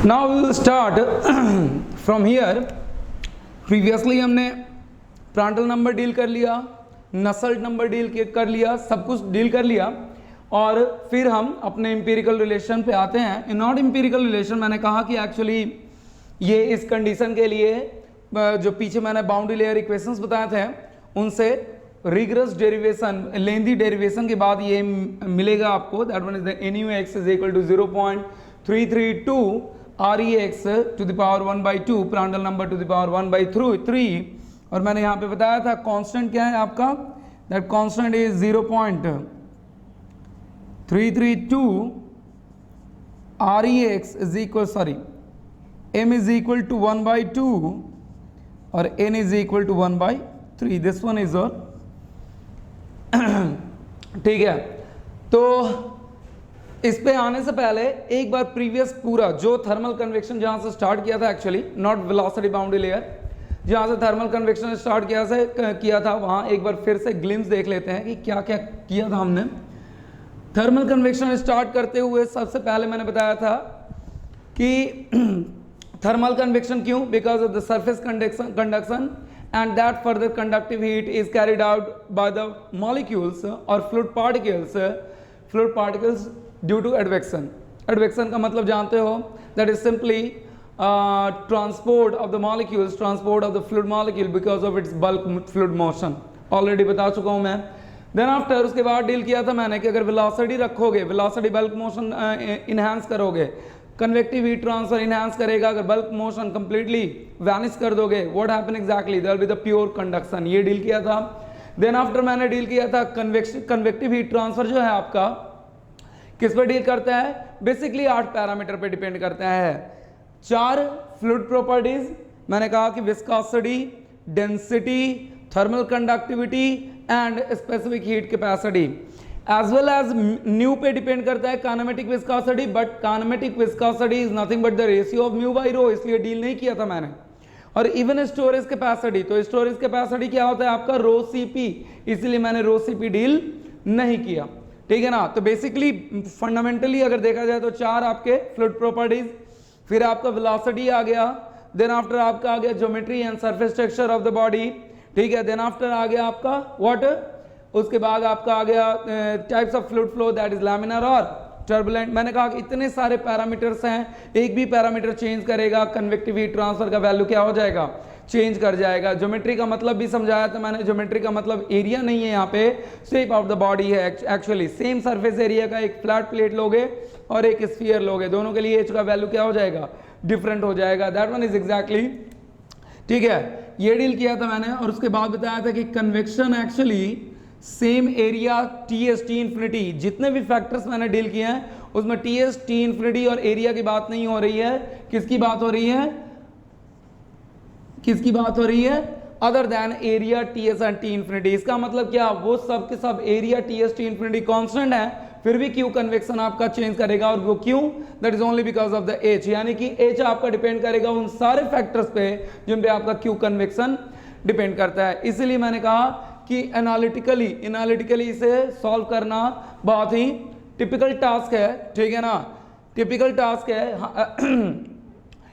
Now we will start from here. Previously हमने Prandtl number deal कर लिया, नसल्ट number deal कर लिया, सब कुछ डील कर लिया और फिर हम अपने इंपीरिकल रिलेशन पे आते हैं। नॉट इंपीरिकल रिलेशन, मैंने कहा कि एक्चुअली ये इस कंडीशन के लिए जो पीछे मैंने बाउंड्री लेयर इक्वेशंस बताए थे उनसे रिगरस डेरिवेशन, लेंदी डेरिवेशन के बाद ये मिलेगा आपको। That one is the NUX is equal to 0.332 REX to the power 1/2 Prandtl number to the power 1/3। और मैंने यहाँ पे बताया था कांस्टेंट क्या है आपका, that constant is 0.332 REX is equal, sorry, M is equal to 1/2 और N is equal to 1/3। This one is और ठीक है। तो इस पे आने से पहले एक बार प्रीवियस पूरा जो थर्मल कन्वेक्शन जहां से स्टार्ट किया था, actually not velocity boundary layer, जहां से थर्मल कन्वेक्शन स्टार्ट किया था वहां एक बार फिर से ग्लिम्स देख लेते हैं कि क्या क्या किया था हमने। थर्मल कन्वेक्शन स्टार्ट करते हुए सबसे पहले मैंने बताया था कि थर्मल कन्वेक्शन क्यों, because of the surface conduction and that further conductive heat is carried out by the molecules or fluid particles due to advection. Advection का मतलब जानते हो, that is simply transport of the molecules, transport of the fluid molecule because of its bulk fluid motion. Already बता चुका हूँ मैं। Then after उसके बाद डील किया था मैंने कि अगर velocity रखोगे, velocity bulk motion enhance करोगे, कन्वेक्टिव हीट ट्रांसफर इनहांस करेगा, अगर बल्क मोशन कंप्लीटली वैनिश कर दोगे, what happen exactly, there will be the pure conduction. ये डील किया था। देन आफ्टर मैंने डील किया था कन्वेक्टिव हीट ट्रांसफर जो है आपका किस पर डील करता है, बेसिकली 8 पैरामीटर पे डिपेंड करता है। 4 फ्लूइड प्रॉपर्टीज मैंने कहा कि viscosity, density, thermal conductivity and specific heat capacity, as well as nu पे डिपेंड करता है kinematic viscosity, but kinematic viscosity is nothing but the ratio of mu by rho, इसलिए डील नहीं किया था मैंने। और इवन स्टोरेज कैपेसिटी, तो स्टोरेज कैपेसिटी क्या होता है आपका, रो CP, इसलिए मैंने रो CP डील नहीं किया, ठीक है ना। तो बेसिकली फंडामेंटली अगर देखा जाए तो 4 आपके फ्लूइड प्रॉपर्टीज, फिर आपका वेलोसिटी आ गया, देन आफ्टर आपका आ गया geometry and surface texture of the body, ठीक है। देन आफ्टर आ गया आपका व्हाट, उसके बाद आपका आ गया types of fluid flow, that is laminar और टर्बुलेंट। मैंने कहा कि इतने सारे पैरामीटर्स हैं, एक भी पैरामीटर चेंज करेगा कन्वेक्टिव हीट ट्रांसफर का वैल्यू क्या हो जाएगा, चेंज कर जाएगा। ज्योमेट्री का मतलब भी समझाया था मैंने, ज्योमेट्री का मतलब एरिया नहीं है यहाँ पे, शेप ऑफ द बॉडी है। एक्चुअली सेम सरफेस एरिया का एक फ्लैट प्लेट लोगे और एक स्फीयर लोगे, दोनों के लिए एच का वैल्यू क्या हो जाएगा, डिफरेंट हो जाएगा। दैट वन इज एग्जैक्टली, ठीक है। ये डील किया था मैंने और उसके बाद बताया था कि convection actually same area TS T infinity, जितने भी फैक्टर्स मैंने डील किए हैं उसमें TS T इंफिनिटी और एरिया की बात नहीं हो रही है, किसकी बात हो रही है, किसकी बात हो रही है, other than area TS and T infinity. इसका मतलब क्या, वो सब के सब area TS T infinity constant है, फिर भी क्यू कन्वेक्शन आपका चेंज करेगा। और वो क्यों, that is only because of the H, यानी कि H आपका डिपेंड करेगा उन सारे फैक्टर्स पे जिन पे आपका क्यू कन्वेक्शन डिपेंड करता है। इसलिए मैंने कहा कि एनालिटिकली इसे सॉल्व करना बहुत ही टिपिकल टास्क है, ठीक है ना, टिपिकल टास्क है।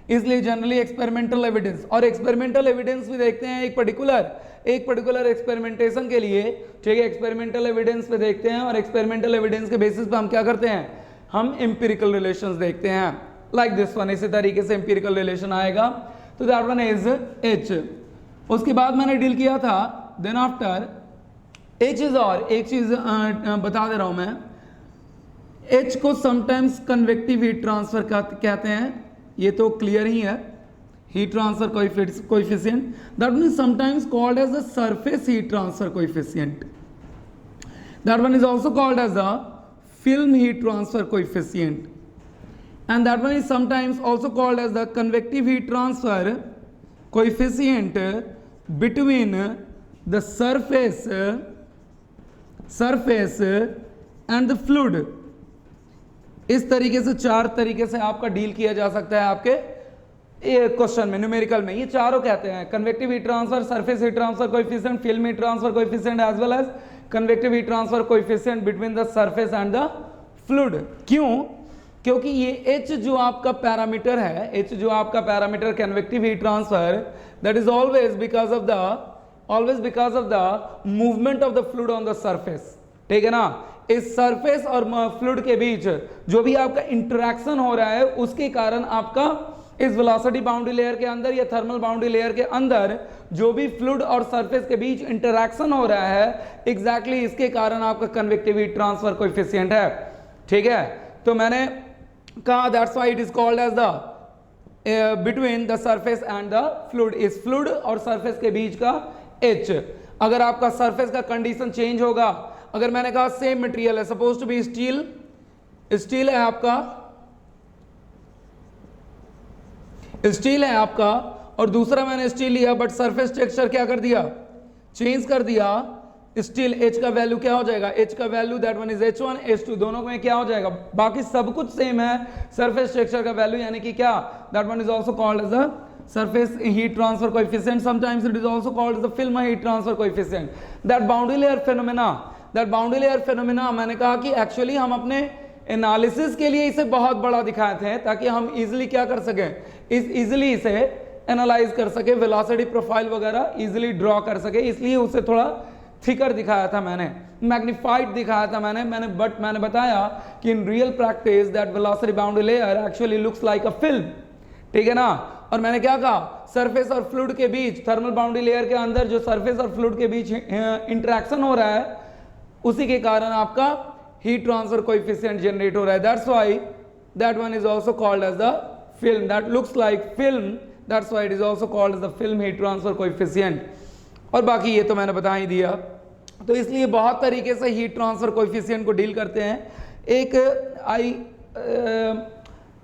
इसलिए जनरली एक्सपेरिमेंटल एविडेंस, और एक्सपेरिमेंटल एविडेंस भी देखते हैं एक पर्टिकुलर एक्सपेरिमेंटेशन के लिए, ठीक है। एक्सपेरिमेंटल एविडेंस पे देखते हैं और एक्सपेरिमेंटल एविडेंस के बेसिस पे हम क्या करते हैं, हम एम्पिरिकल रिलेशंस देखते हैं, लाइक दिस वन। इसी तरीके से एम्पिरिकल रिलेशन आएगा, तो दैट वन इज H। उसके बाद मैंने डील किया था, देन आफ्टर H इज, और एक चीज बता दे रहा हूं मैं, H को समटाइम्स कन्वेक्टिव हीट ट्रांसफर कहते हैं, ये तो क्लियर ही है, heat transfer coefficient, that means sometimes called as the surface heat transfer coefficient, that one is also called as the film heat transfer coefficient, and that one is sometimes also called as the convective heat transfer coefficient between the surface and the fluid। इस तरीके से 4 तरीके से आपका deal किया जा सकता है आपके क्वेश्चन में, न्यूमेरिकल में। ये चारों कहते हैं, convective heat transfer, surface heat transfer coefficient, film heat transfer coefficient, as well as convective heat transfer coefficient between the surface and the fluid. क्यों, क्योंकि ये h जो आपका पैरामीटर है, h जो आपका parameter convective heat transfer, that is always because of the movement of the fluid on the surface, ठीक है ना। इस सरफेस और फ्लूइड के बीच जो भी आपका इंटरेक्शन हो रहा है उसके कारण आपका इस वेलोसिटी बाउंड्री लेयर के अंदर या थर्मल बाउंड्री लेयर के अंदर जो भी फ्लूइड और सरफेस के बीच इंटरेक्शन हो रहा है एग्जैक्टली इसके कारण आपका कन्वेक्टिव हीट ट्रांसफर कोएफिशिएंट है, ठीक है। तो मैंने कहा that's why it is called as the between the surface and the fluid, इस फ्लूइड और सरफेस के बीच का H। अगर आपका सरफेस का कंडीशन चेंज होगा, अगर मैंने कहा सेम मटेरियल है, सपोज टू बी स्टील है आपका, स्टील है आपका और दूसरा मैंने स्टील लिया बट सरफेस टेक्सचर क्या कर दिया, चेंज कर दिया। स्टील H का वैल्यू क्या हो जाएगा, H का value that one is H1 H2, दोनों में क्या हो जाएगा, बाकी सब कुछ सेम है, सरफेस टेक्सचर का वैल्यू यानी कि क्या, that one is also called as the surface heat transfer coefficient, sometimes it is also called the film heat transfer coefficient. That boundary layer phenomena मैंने कहा कि एक्चुअली हम अपने एनालिसिस के लिए इसे बहुत बड़ा दिखाए थे ताकि हम इजीली क्या कर सकें, इजीली इसे एनालाइज कर सके, वेलोसिटी प्रोफाइल वगैरह इजीली ड्रॉ कर सके, इसलिए उसे थोड़ा थिकर दिखाया था मैंने, मैग्नीफाइड दिखाया था मैंने बताया कि in real practice that velocity boundary layer actually looks like a film, ठीक है ना। और मैंने क्या कहा, सरफेस और फ्लूइड के बीच, थर्मल बाउंड्री लेयर के अंदर जो सरफेस और फ्लूइड के बीच इंटरेक्शन हो रहा है उसी के कारण आपका हीट ट्रांसफर कोएफिशिएंट जनरेट हो रहा है। That's why that one is also called as the film, that looks like film, that's why it is also called as the film heat transfer coefficient. और बाकी ये तो मैंने बता ही दिया। तो इसलिए बहुत तरीके से हीट ट्रांसफर कोएफिशिएंट को डील करते हैं। एक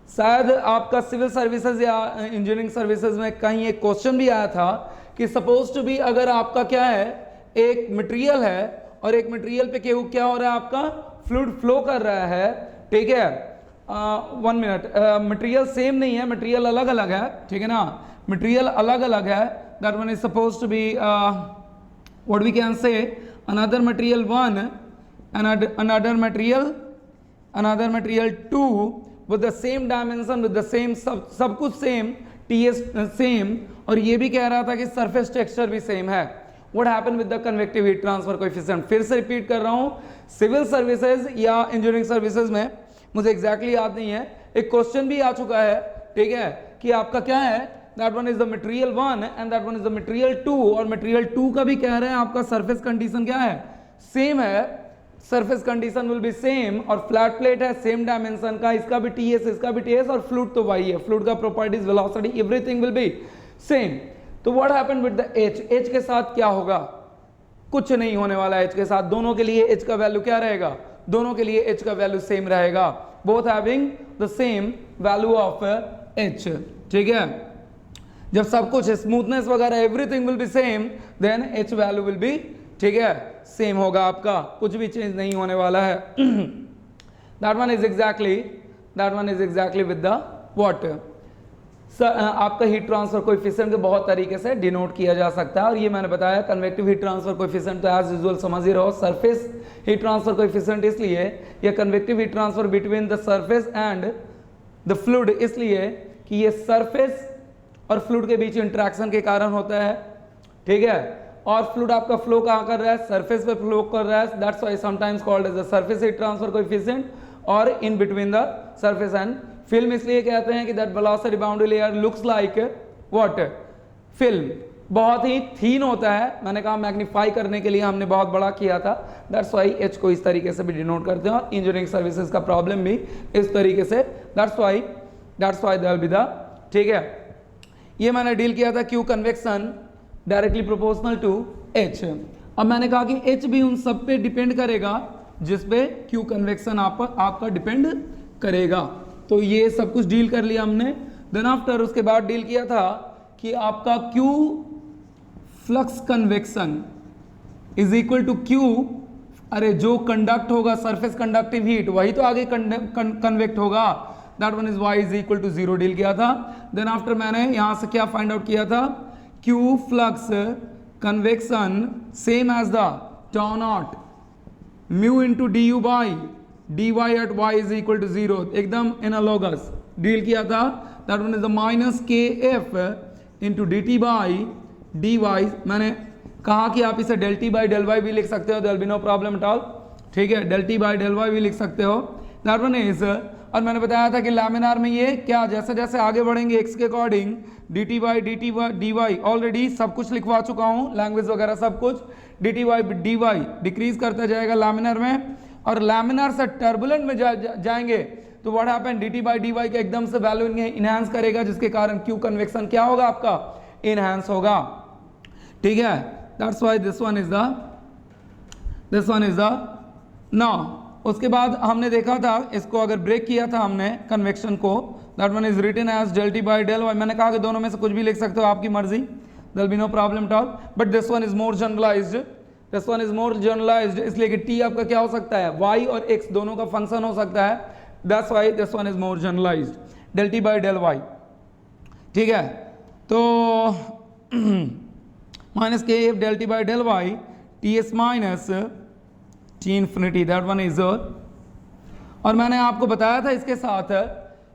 शायद आपका सिविल सर्विसेज या इंजीनियरिंग सर्विसेज में कहीं एक क्वेश्चन भी आया था कि सपोज टू बी अगर आपका क्या है, एक मटेरियल है और एक मटेरियल पे क्या हो रहा है, आपका फ्लूइड फ्लो कर रहा है, ठीक है। 1 मिनट, मटेरियल सेम नहीं है, मटेरियल अलग अलग है, ठीक है ना, मटेरियल अलग अलग है। That one is suppose to be what we can say another material 1 another material 2 with the same dimension, with the same सब कुछ सेम, TS सेम, और ये भी कह रहा था कि सरफेस टेक्सचर भी सेम है। What happened with the convective heat transfer coefficient? फिर से रिपीट कर रहा हूँ, सिविल सर्विसेज या इंजीनियरिंग सर्विसेज में मुझे एग्जैक्टली याद नहीं है, एक क्वेश्चन भी आ चुका है, ठीक है, कि आपका क्या है, that one is the material 1 and that one is the material 2, और मटेरियल 2 का भी कह रहे हैं आपका सरफेस कंडीशन क्या है, सेम है, surface condition will be same, और फ्लैट प्लेट है सेम डायमेंशन का, इसका भी TS इसका भी TS, और फ्लूइड तो वही है, फ्लूइड का properties velocity everything will be same. तो what happened with the H के साथ क्या होगा, कुछ नहीं होने वाला है H के साथ, दोनों के लिए H का वैल्यू क्या रहेगा, दोनों के लिए H का वैल्यू सेम रहेगा, both having the same value of H, ठीक है। जब सब कुछ स्मूथनेस वगैरह everything will be same then H value will be, ठीक है, सेम होगा आपका, कुछ भी चेंज नहीं होने वाला है। That one is exactly with the what, आपका हीट ट्रांसफर कोएफिशिएंट को बहुत तरीके से डिनोट किया जा सकता है, और ये मैंने बताया कन्वेक्टिव हीट ट्रांसफर कोएफिशिएंट तो एज यूजुअल समझ ही रहो, सरफेस हीट ट्रांसफर कोएफिशिएंट इसलिए, या convective heat transfer between the surface and the fluid इसलिए कि ये सरफेस और फ्लूइड के बीच इंटरेक्शन के कारण होता है, ठीक है। और फ्लूइड आपका फ्लो कहाँ कर रहा है, सरफेस पे फ्लो कर रहा है, that's why sometimes called as the surface heat transfer coefficient, और in between the surface and film इसलिए कहते हैं कि that velocity boundary layer looks like what, film, बहुत ही थीन होता है, मैंने कहा मैग्नीफाई करने के लिए हमने बहुत बड़ा किया था, दैट्स व्हाई H को इस तरीके से भी डिनोट करते हैं, और इंजीनियरिंग सर्विसेज का प्रॉब्लम भी इस तरीके से, that's why there will be the, ठीक है। ये मैंने डील किया था Q convection directly proportional to H। अब मैंने कहा कि H भी उन सब पे डिपेंड करेगा जिस पे Q कन्वेक्शन आपका डिपेंड करेगा। तो ये सब कुछ डील कर लिया हमने। देन आफ्टर उसके बाद डील किया था कि आपका Q flux convection is equal to Q, अरे जो कंडक्ट होगा सरफेस कंडक्टिव हीट वही तो आगे कन्वेक्ट होगा, that one is y is equal to 0 deal किया था। देन आफ्टर मैंने यहां से क्या फाइंड आउट किया था, Q flux convection same as the tau naught mu into du by dy at y is equal to 0, एकदम एनालॉगस डील किया था. That one is the minus K F into D T by D Y. मैंने कहा कि आप इसे del T by del Y भी लिख सकते हो, there will be no problem at all. ठीक है, del T by del Y भी लिख सकते हो. दैट वन इज, और मैंने बताया था कि लैमिनार में ये क्या, जैसे जैसे आगे बढ़ेंगे एक्स के according D T by D Y already सब कुछ लिखवा चुका हूँ, लैंग्वेज वगैरह सब कुछ. D T by D Y decrease करता जाएगा लैमिनार में, और लैमिनार से टर्बुलेंट में जाएंगे तो what happen, D T by D Y के एकदम से वैल्यू इनहैंस करेगा, जिसके कारण क्यू कन्वेक्शन क्या होगा आपका, इनहैंस होगा. ठीक है, that's why this one is the now. उसके बाद हमने देखा था, इसको अगर ब्रेक किया था हमने कन्वेक्शन को, that one is written as del T by del Y. मैंने कहा कि दोनों में से कुछ भी लिख सकते हो, आपकी मर्जी, there be no problem at all. But this one is more generalised, this one is more generalised, इसलिए कि टी आपका क्या हो सकता है, y और x दोनों का फंक्शन हो सकता है. That's why this one is more generalised, del T by del Y. ठीक है, तो minus K F del T by del Y T S minus T infinity, that one is. और मैंने आपको बताया था इसके साथ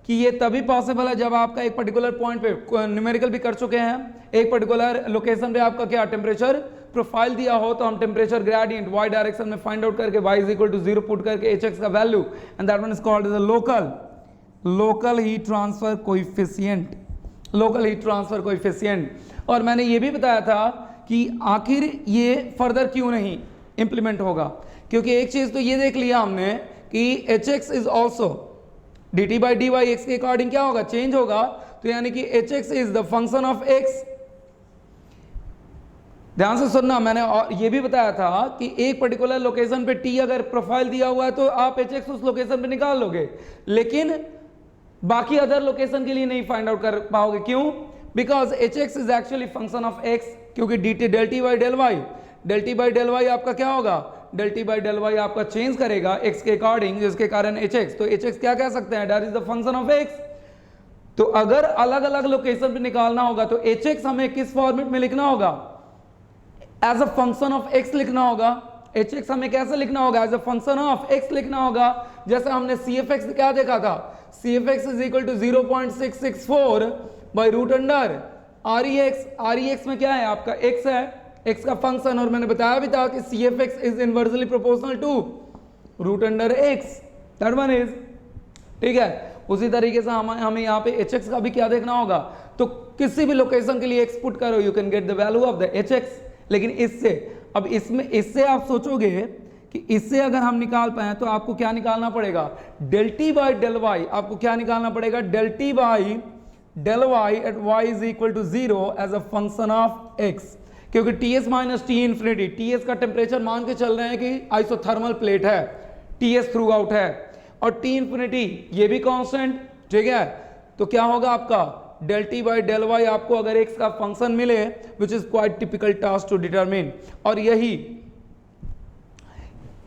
कि ये तभी पॉसिबल है जब आपका एक पर्टिकुलर पॉइंट पे न्यूमेरिकल भी कर चुके हैं, एक पर्टिकुलर लोकेशन पे आपका क्या टेम्परेचर प्रोफाइल दिया हो, तो हम टेम्परेचर ग्रेडियंट y डायरेक्शन में फाइंड आउट करके y is equal to 0 put करके hx का value, and that one is called as a local heat transfer coefficient, local heat transfer coefficient. और मैंने ये भी बताया था कि आखिर ये फर्दर क्यों नहीं इंप्लीमेंट होगा, क्योंकि एक चीज तो ये देख लिया हमने कि hx is also dt by dy x के अकॉर्डिंग क्या होगा, चेंज होगा. तो यानी कि hx is the function of x. ध्यान से सुनना, मैंने ये भी बताया था कि एक पर्टिकुलर लोकेशन पे t अगर प्रोफाइल दिया हुआ है तो आप hx उस लोकेशन पे निकाल लोगे, लेकिन बाकी अदर लोकेशन के लिए नहीं फाइंड आउट कर पाओगे. क्यों? Because hx is actually function of x, क्योंकि dt del T by del Y आपका क्या होगा, del T by del Y आपका चेंज करेगा x के अकॉर्डिंग, जिसके कारण hx, तो hx क्या कह सकते हैं, that is the function of x. तो अगर अलग अलग लोकेशन पे निकालना होगा तो hx हमें किस फॉर्मेट में लिखना होगा, as a function of x लिखना होगा. hx हमें कैसे लिखना होगा, as a function of x लिखना होगा. जैसे हमने cfx क्या देखा था, cfx is equal to 0.664 by root under rex में क्या है आपका x है, x का फंक्शन. और मैंने बताया भी था कि cfx is inversely proportional to root under x, that one is. ठीक है, उसी तरीके से हमें यहाँ पे hx का भी क्या देखना होगा, तो किसी भी लोकेशन के लिए x पुट करो, you can get the value of the hx. लेकिन इससे, अब इससे आप सोचोगे कि इससे अगर हम निकाल पाए तो आपको क्या निकालना पड़ेगा, del T by del Y. आपको क्या निकालना पड़ेगा, del T by del Y at y is equal to 0 as a function of x. क्योंकि ts minus T infinity, ts का टेम्परेचर मान के चल रहे हैं कि आइसोथर्मल प्लेट है, ts थ्रू आउट है, और t इन्फिनिटी ये भी कांस्टेंट. ठीक है, तो क्या होगा आपका del T by del Y आपको अगर x का फंक्शन मिले, which is quite typical task to determine, और यही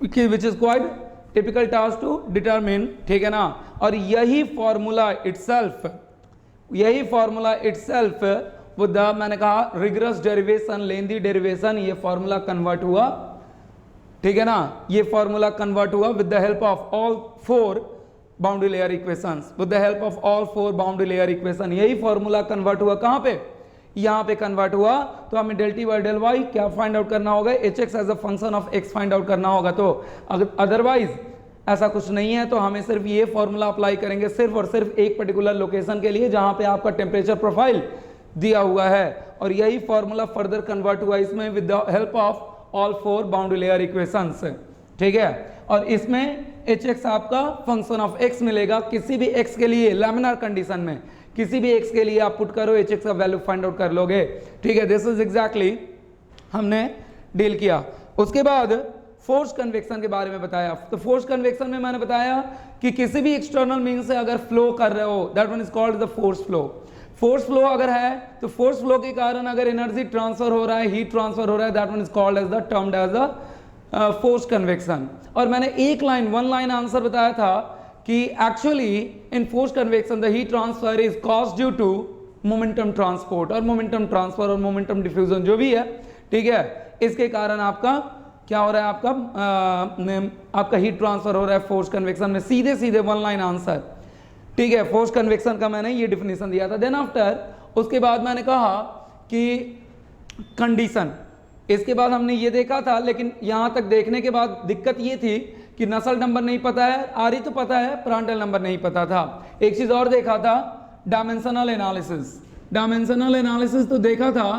which is quite typical task to determine. ठीक है ना, और यही फॉर्मूला इटसेल्फ विद द, मैंने कहा रिगरस डेरिवेशन, लेंदी डेरिवेशन, ये फॉर्मूला कन्वर्ट हुआ. ठीक है ना, ये फॉर्मूला कन्वर्ट हुआ with the help of all 4 boundary layer equations, with the help of all 4 boundary layer equation. यही फॉर्मूला कन्वर्ट हुआ कहां पे, यहां पे कन्वर्ट हुआ. तो हमें del T by del Y क्या फाइंड आउट करना होगा, hx as a function of x find out करना होगा. तो अदरवाइज ऐसा कुछ नहीं है, तो हमें सिर्फ ये फॉर्मूला अप्लाई करेंगे सिर्फ और सिर्फ एक पर्टिकुलर लोकेशन के लिए जहां पे आपका टेम्परेचर प्रोफाइल दिया हुआ है, और यही फॉर्मूला फर्दर कन्वर्ट हुआ इसमें with the help of all 4 boundary layer equations. ठीक है, और इसमें hx आपका फंक्शन ऑफ x मिलेगा. किसी भी x के लिए लैमिनार कंडीशन में किसी भी x के लिए आप पुट करो, hx का वैल्यू फाइंड आउट कर लोगे. ठीक है, दिस इज एग्जैक्टली हमने डील किया. उसके बाद फोर्स कन्वेक्शन के बारे में बताया. तो फोर्स कन्वेक्शन में मैंने बताया कि किसी भी एक्सटर्नल मीन से अगर फ्लो कर रहे हो, that one is called the force flow. Force flow अगर है तो फोर्स फ्लो के कारण अगर एनर्जी ट्रांसफर हो रहा है, हीट ट्रांसफर हो रहा है, that one is called as the termed as the force convection. और मैंने वन लाइन आंसर बताया था कि actually in force convection the heat transfer is caused due to momentum transport और मोमेंटम ट्रांसफर और मोमेंटम डिफ्यूजन जो भी है. ठीक है, इसके कारण आपका क्या हो रहा है आपका हीट ट्रांसफर हो रहा है फोर्स कन्वेक्शन में, सीधे सीधे वन लाइन आंसर, ठीक है। फोर्स कन्वेक्शन का मैंने ये डिफिनेशन दिया था। देन आफ्टर उसके बाद मैंने कहा कि कंडीशन, इसके बाद हमने ये देखा था, लेकिन यहां तक देखने के बाद दिक्कत ये थी कि नसल नंबर नहीं पता है, आरी तो पता है, प्रांटल नंबर नहीं पता था। एक चीज और देखा था, डायमेंशनल एनालिसिस। डायमेंशनल एनालिसिस तो देखा था,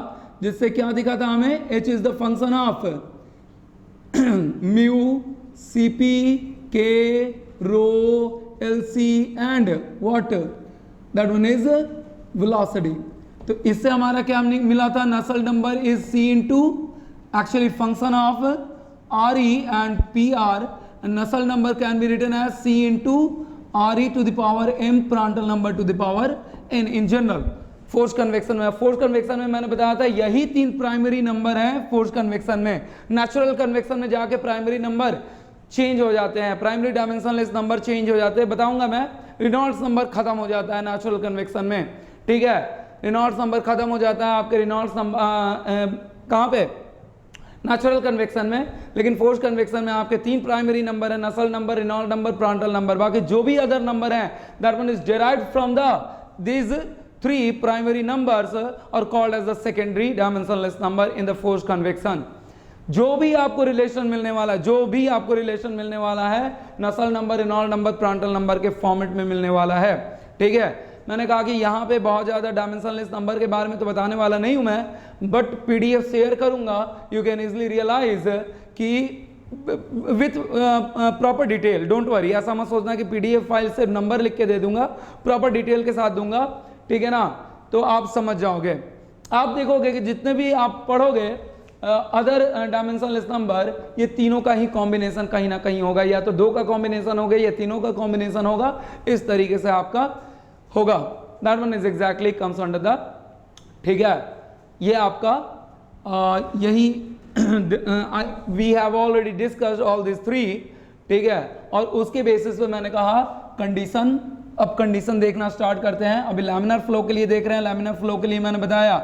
जिससे क्या दिखा था हमें, H is the function of mu CP K rho L C and what, that one is velocity. तो इससे हमारा क्या मिला था, Nusselt number is C into actually function of R E and P R, and Nusselt number can be written as C into RE to the power M Prandtl number to the power N in general। Force convection में मैंने बताया था यही 3 primary number हैं force convection में। Natural convection में जाके primary number change हो जाते हैं, प्राइमरी डायमेंशनलेस नंबर चेंज हो जाते हैं, बताऊंगा मैं। रेनॉल्ड्स नंबर खत्म हो जाता है नेचुरल कन्वेक्शन में, ठीक है। रेनॉल्ड्स नंबर खत्म हो जाता है आपके, रेनॉल्ड्स नंबर कहाँ पे, नेचुरल कन्वेक्शन में। लेकिन फोर्स कन्वेक्शन में आपके 3 प्राइमरी नंबर है, Nusselt number, Reynold number, Prandtl number. बाकी जो भी अदर नंबर हैं, that one is derived from these 3 primary numbers are called as the secondary dimensionless number in the force convection। जो भी आपको रिलेशन मिलने वाला है, Nusselt number, Reynold number, Prandtl number के फॉर्मेट में मिलने वाला है, ठीक है। मैंने कहा कि यहाँ पे बहुत ज़्यादा डायमेंशनलेस नंबर के बारे में तो बताने वाला नहीं हूँ मैं, बट पीडीएफ शेयर करूँगा, यू कैन इजिली रियलाइज कि with proper detail, don't worry, ऐसा मत सोचना कि पीडीएफ फाइल से नंबर लिख के दे दूंगा, प्रॉपर डिटेल के साथ दूंगा, ठीक है ना, तो आप समझ जाओगे। आप देखोगे कि जितने भी आप पढ़ोगे अदर डायमेंशनलेस नंबर, ये तीनों का ही कॉम्बिनेशन कहीं ना कहीं होगा, या तो 2 का कॉम्बिनेशन होगा या तीनों का कॉम्बिनेशन होगा, इस तरीके से आपका होगा। That one is exactly comes under the, ठीक है। ये आपका यही we have already discussed all this 3, ठीक है। और उसके बेसिस पे मैंने कहा कंडीशन। अब कंडीशन देखना स्टार्ट करते हैं। अभी लैमिनार फ्लो के लिए देख रहे हैं। लैमिनार फ्लो के लिए मैंने बताया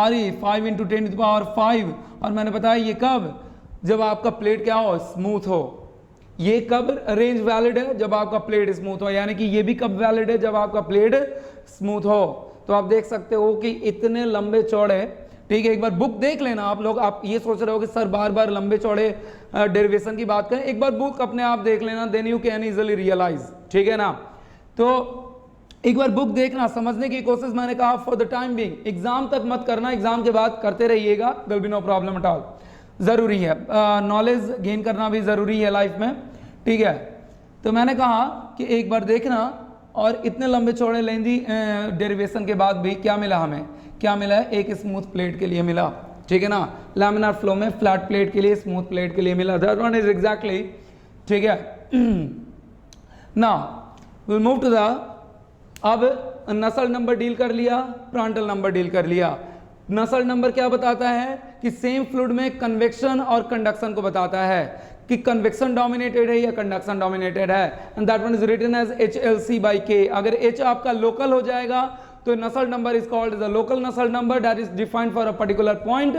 RE 5 × 10⁵, और मैंने बताया ये कब, जब आपका प्लेट क्या हो, स्मूथ हो। ये कब रेंज वैलिड है, जब आपका प्लेट स्मूथ हो, यानी कि ये भी कब वैलिड है, जब आपका प्लेट स्मूथ हो। तो आप देख सकते हो कि इतने लंबे चौड़े, ठीक है। एक बार बुक देख लेना आप लोग, आप ये सोच रहे हो कि सर बार बार लंबे चौड़े डेरिवेशन की बात करें, एक बार बुक अपने आप देख लेना, then you can easily realise, ठीक है ना। तो एक बार बुक देखना, समझने की कोशिश, मैंने कहा for the time being, exam तक मत करना, एग्जाम के बाद करते रहिएगा, there will be no problem at all. जरूरी है, नॉलेज गेन करना भी जरूरी है लाइफ में, ठीक है। तो मैंने कहा कि एक बार देखना, और इतने लंबे चौड़े लेंदी डेरिवेशन के बाद भी क्या मिला हमें, क्या मिला है, एक स्मूथ प्लेट के लिए मिला, ठीक है ना। लैमिनार फ्लो में फ्लैट प्लेट के लिए, स्मूथ प्लेट के लिए मिला, दैट वन इज एग्जैक्टली, ठीक है। Now will move to the, अब नसल नंबर डील कर लिया, प्रांटल नंबर डील कर लिया। नसल नंबर क्या बताता है कि सेम फ्लूइड में कन्वेक्शन और कंडक्शन को बताता है कि कन्वेक्शन डोमिनेटेड है या कंडक्शन डोमिनेटेड है, and that one is written as HLC/K। अगर H आपका लोकल हो जाएगा तो Nusselt number is called as a local Nusselt number that is defined for a particular point,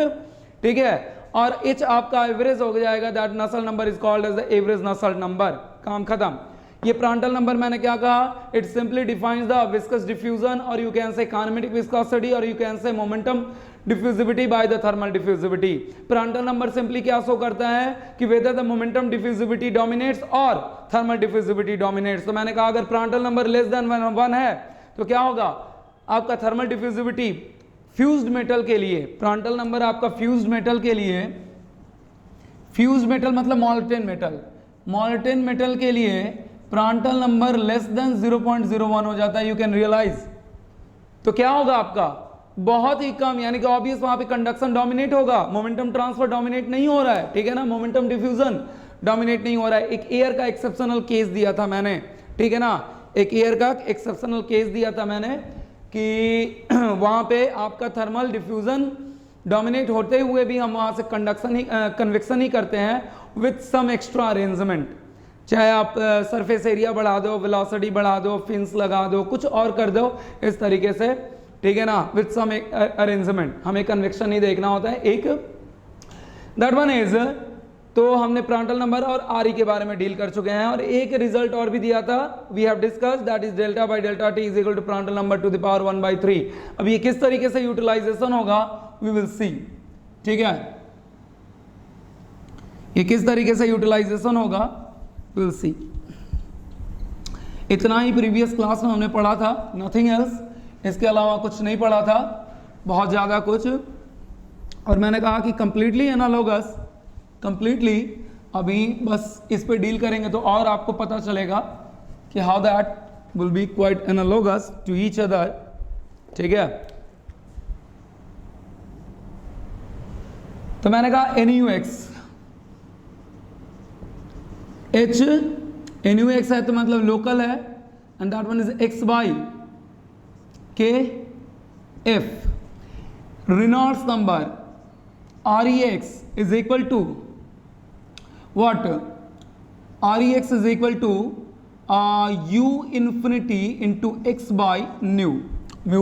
ठीक है। और H आपका एवरेज हो जाएगा, that Nusselt number is called as the average Nusselt number, काम खत्म। ये प्रांटल नंबर मैंने क्या कहा, it simply defines the viscous diffusion, और you can say kinematic viscosity, और you can say momentum diffusivity by the thermal diffusivity. Prandtl number simply क्या show करता है कि whether the momentum diffusivity dominates और थर्मल डिफ्यूजिविटी डोमिनेट्स। तो मैंने कहा अगर प्रांटल नंबर लेस देन 1 है तो क्या होगा, आपका थर्मल डिफ्यूजिविटी फ्यूज्ड मेटल के लिए, प्रांटल नंबर आपका फ्यूज्ड मेटल के लिए, फ्यूज्ड मेटल मतलब मॉल्टेन मेटल, मॉल्टेन मेटल के लिए प्रांटल नंबर लेस देन 0.01 हो जाता है, यू कैन रियलाइज। तो क्या होगा आपका, बहुत ही कम, यानी कि ऑब्वियस वहां पे कंडक्शन डोमिनेट होगा, मोमेंटम ट्रांसफर डोमिनेट नहीं हो रहा है, ठीक है ना, मोमेंटम डिफ्यूजन डोमिनेट नहीं हो रहा है। एक एयर का एक्सेप्शनल केस दिया था मैंने, ठीक है ना, एक एयर का एक्सेप्शनल केस दिया था मैंने कि वहां पे आपका थर्मल डिफ्यूजन डोमिनेट होते हुए भी हम वहां से कंडक्शन ही कन्वेक्शन ही करते हैं विथ सम एक्स्ट्रा अरेंजमेंट, चाहे आप सरफेस एरिया बढ़ा दो, वेलोसिटी बढ़ा दो, फिन्स लगा दो, कुछ और कर दो इस तरीके से, ठीक है ना, विथ सम अरेंजमेंट। हमें कन्वेक्शन ही देखना होता है एक, दैट वन इज तो हमने प्रांटल नंबर और आरई के बारे में डील कर चुके हैं, और एक रिजल्ट और भी दिया था, we have discussed, that is delta by delta T is equal to Prandtl number to the power 1/3। अब ये किस तरीके से यूटिलाइजेशन होगा वी विल सी, ठीक है, ये किस तरीके से यूटिलाइजेशन होगा वी विल सी। इतना ही प्रीवियस क्लास में हमने पढ़ा था, नथिंग एल्स, इसके अलावा कुछ नहीं पढ़ा था बहुत ज़्यादा कुछ। और मैंने कहा कि कंप्लीटली एनालॉगस, कंप्लीटली अभी बस इस पे डील करेंगे तो और आपको पता चलेगा कि how that will be quite analogous to each other, ठीक है। तो मैंने कहा NUX, H NUX है तो मतलब लोकल है, and that one is x by k f। Reynolds number REX is equal to what? REX is equal to U infinity into x by mu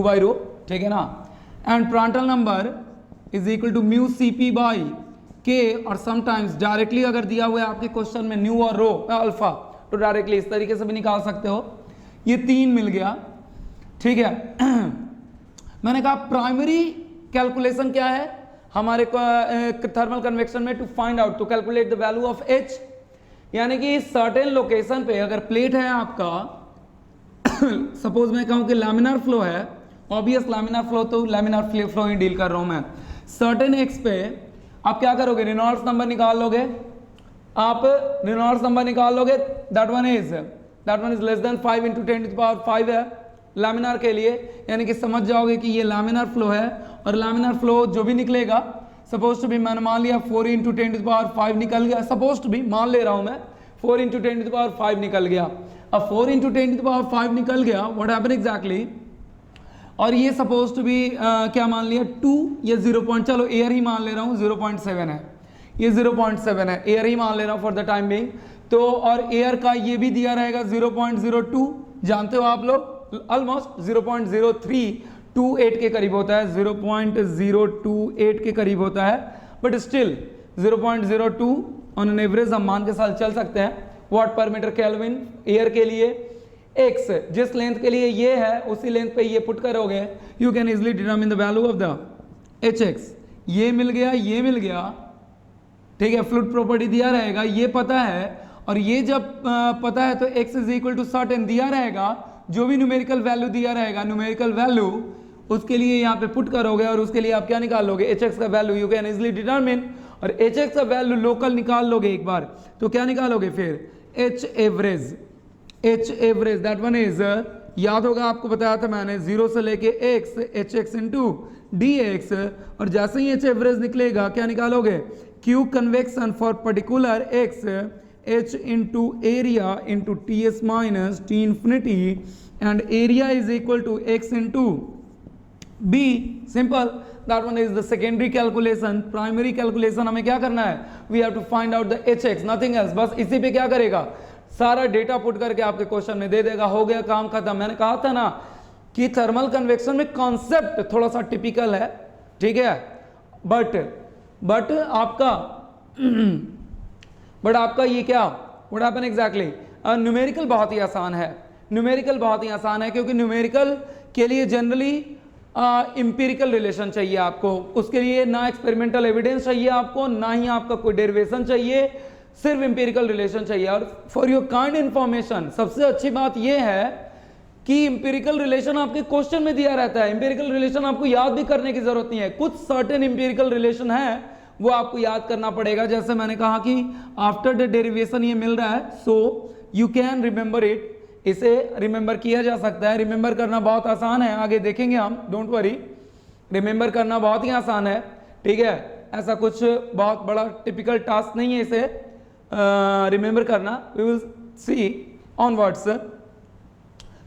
by rho, ठीक है ना, and Prandtl number is equal to mu CP by K, और sometimes directly अगर दिया हुआ है आपके question में न्यू और रो अल्फा तो डायरेक्टली इस तरीके से भी निकाल सकते हो। ये 3 मिल गया, ठीक है। मैंने कहा प्राइमरी कैलकुलेशन क्या है हमारे थर्मल कन्वेक्शन में, to find out, to calculate the value of H, यानी कि सर्टेन लोकेशन पे अगर प्लेट है आपका सपोज मैं कहूं कि लैमिनार फ्लो है, ऑब्वियस लैमिनार फ्लो, तो लैमिनार फ्लो ही डील कर रहा हूं मैं। सर्टेन एक्स पे आप क्या करोगे, रेनॉल्ड्स नंबर निकाल लोगे, आप रेनॉल्ड्स नंबर निकाल लोगे, that one is less then 5 × 10⁵ है लैमिनार के लिए, यानी कि समझ जाओगे कि ये लैमिनार फ्लो है, और लैमिनार फ्लो जो भी निकलेगा सपोज टू भी, मैंने मान लिया 4 × 10⁵ निकल गया, सपोज टू भी मान ले रहा हूं मैं, 4 × 10⁵ निकल गया। अब 4 × 10⁵ निकल गया, व्हाट हैपन एग्जैक्टली, और ये सपोज टू भी क्या मान लिया 2 या 0. चलो एयर ही मान ले रहा हूँ, 0.7 है, ये 0.7 है, एयर ही मान ले रहा हूँ फॉर द टाइम बिंग। तो और एयर का ये भी दिया रहेगा 0.02, जानते हो आप लोग, ऑलमोस्ट 0.0328 के करीब होता है, 0.028 के करीब होता है, but still 0.02 on an average हम मान के साथ चल सकते हैं। वाट पर मीटर केल्विन एयर के लिए, x जिस लेंथ के लिए ये है उसी लेंथ पे ये पुट करोगे, you can easily determine the value of the Hx। ये मिल गया, ये मिल गया, ठीक है, फ्लूइड प्रॉपर्टी दिया रहेगा, ये पता है, और ये जब पता है तो x is equal to certain दिया रहेगा, जो भी न्यूमेरिकल वैल्यू दिया रहेगा, न्यूमेरिकल वैल्यू उसके लिए यहाँ पे पुट करोगे, और उसके लिए आप क्या निकाल लोगे, Hx का value you can easily determine, और Hx का वैल्यू लोकल निकाल लोगे एक बार, तो क्या निकालोगे फिर H average, that one is, याद होगा आपको बताया था मैंने, 0 से लेके x Hx इंटू dx, और जैसे ही H एवरेज निकलेगा क्या निकालोगे, Q convection for particular x H into area into Ts minus T infinity, and area is equal to x into B, simple, that one is the secondary calculation. Primary calculation हमें क्या करना है, we have to find out the Hx, nothing else, बस इसी पे क्या करेगा, सारा डेटा पुट करके आपके क्वेश्चन में दे देगा, हो गया काम खत्म। मैंने कहा था ना कि थर्मल कन्वेक्शन में कॉन्सेप्ट थोड़ा सा टिपिकल है, ठीक है, बट आपका ये क्या, व्हाट हैपन एग्जैक्टली, न्यूमेरिकल बहुत ही आसान है, न्यूमेरिकल बहुत ही आसान है, क्योंकि न्यूमेरिकल के लिए जनरली इंपेरिकल रिलेशन चाहिए आपको, उसके लिए ना एक्सपेरिमेंटल एविडेंस चाहिए आपको, ना ही आपका कोई डेरिवेशन चाहिए, सिर्फ इंपेरिकल रिलेशन चाहिए। और फॉर योर काइंड इंफॉर्मेशन, सबसे अच्छी बात यह है कि इंपेरिकल रिलेशन आपके क्वेश्चन में दिया रहता है, इंपेरिकल रिलेशन आपको याद भी करने की जरूरत नहीं है, कुछ सर्टेन इंपेरिकल रिलेशन है वो आपको याद करना पड़ेगा, जैसे मैंने कहा कि आफ्टर द डेरिवेशन ये मिल रहा है, so you can remember it, इसे रिमेंबर किया जा सकता है, रिमेंबर करना बहुत आसान है, आगे देखेंगे हम, डोंट वरी, रिमेंबर करना बहुत ही आसान है, ठीक है, ऐसा कुछ बहुत बड़ा टिपिकल टास्क नहीं है इसे रिमेंबर करना, वी विल सी ऑनवर्ड्स।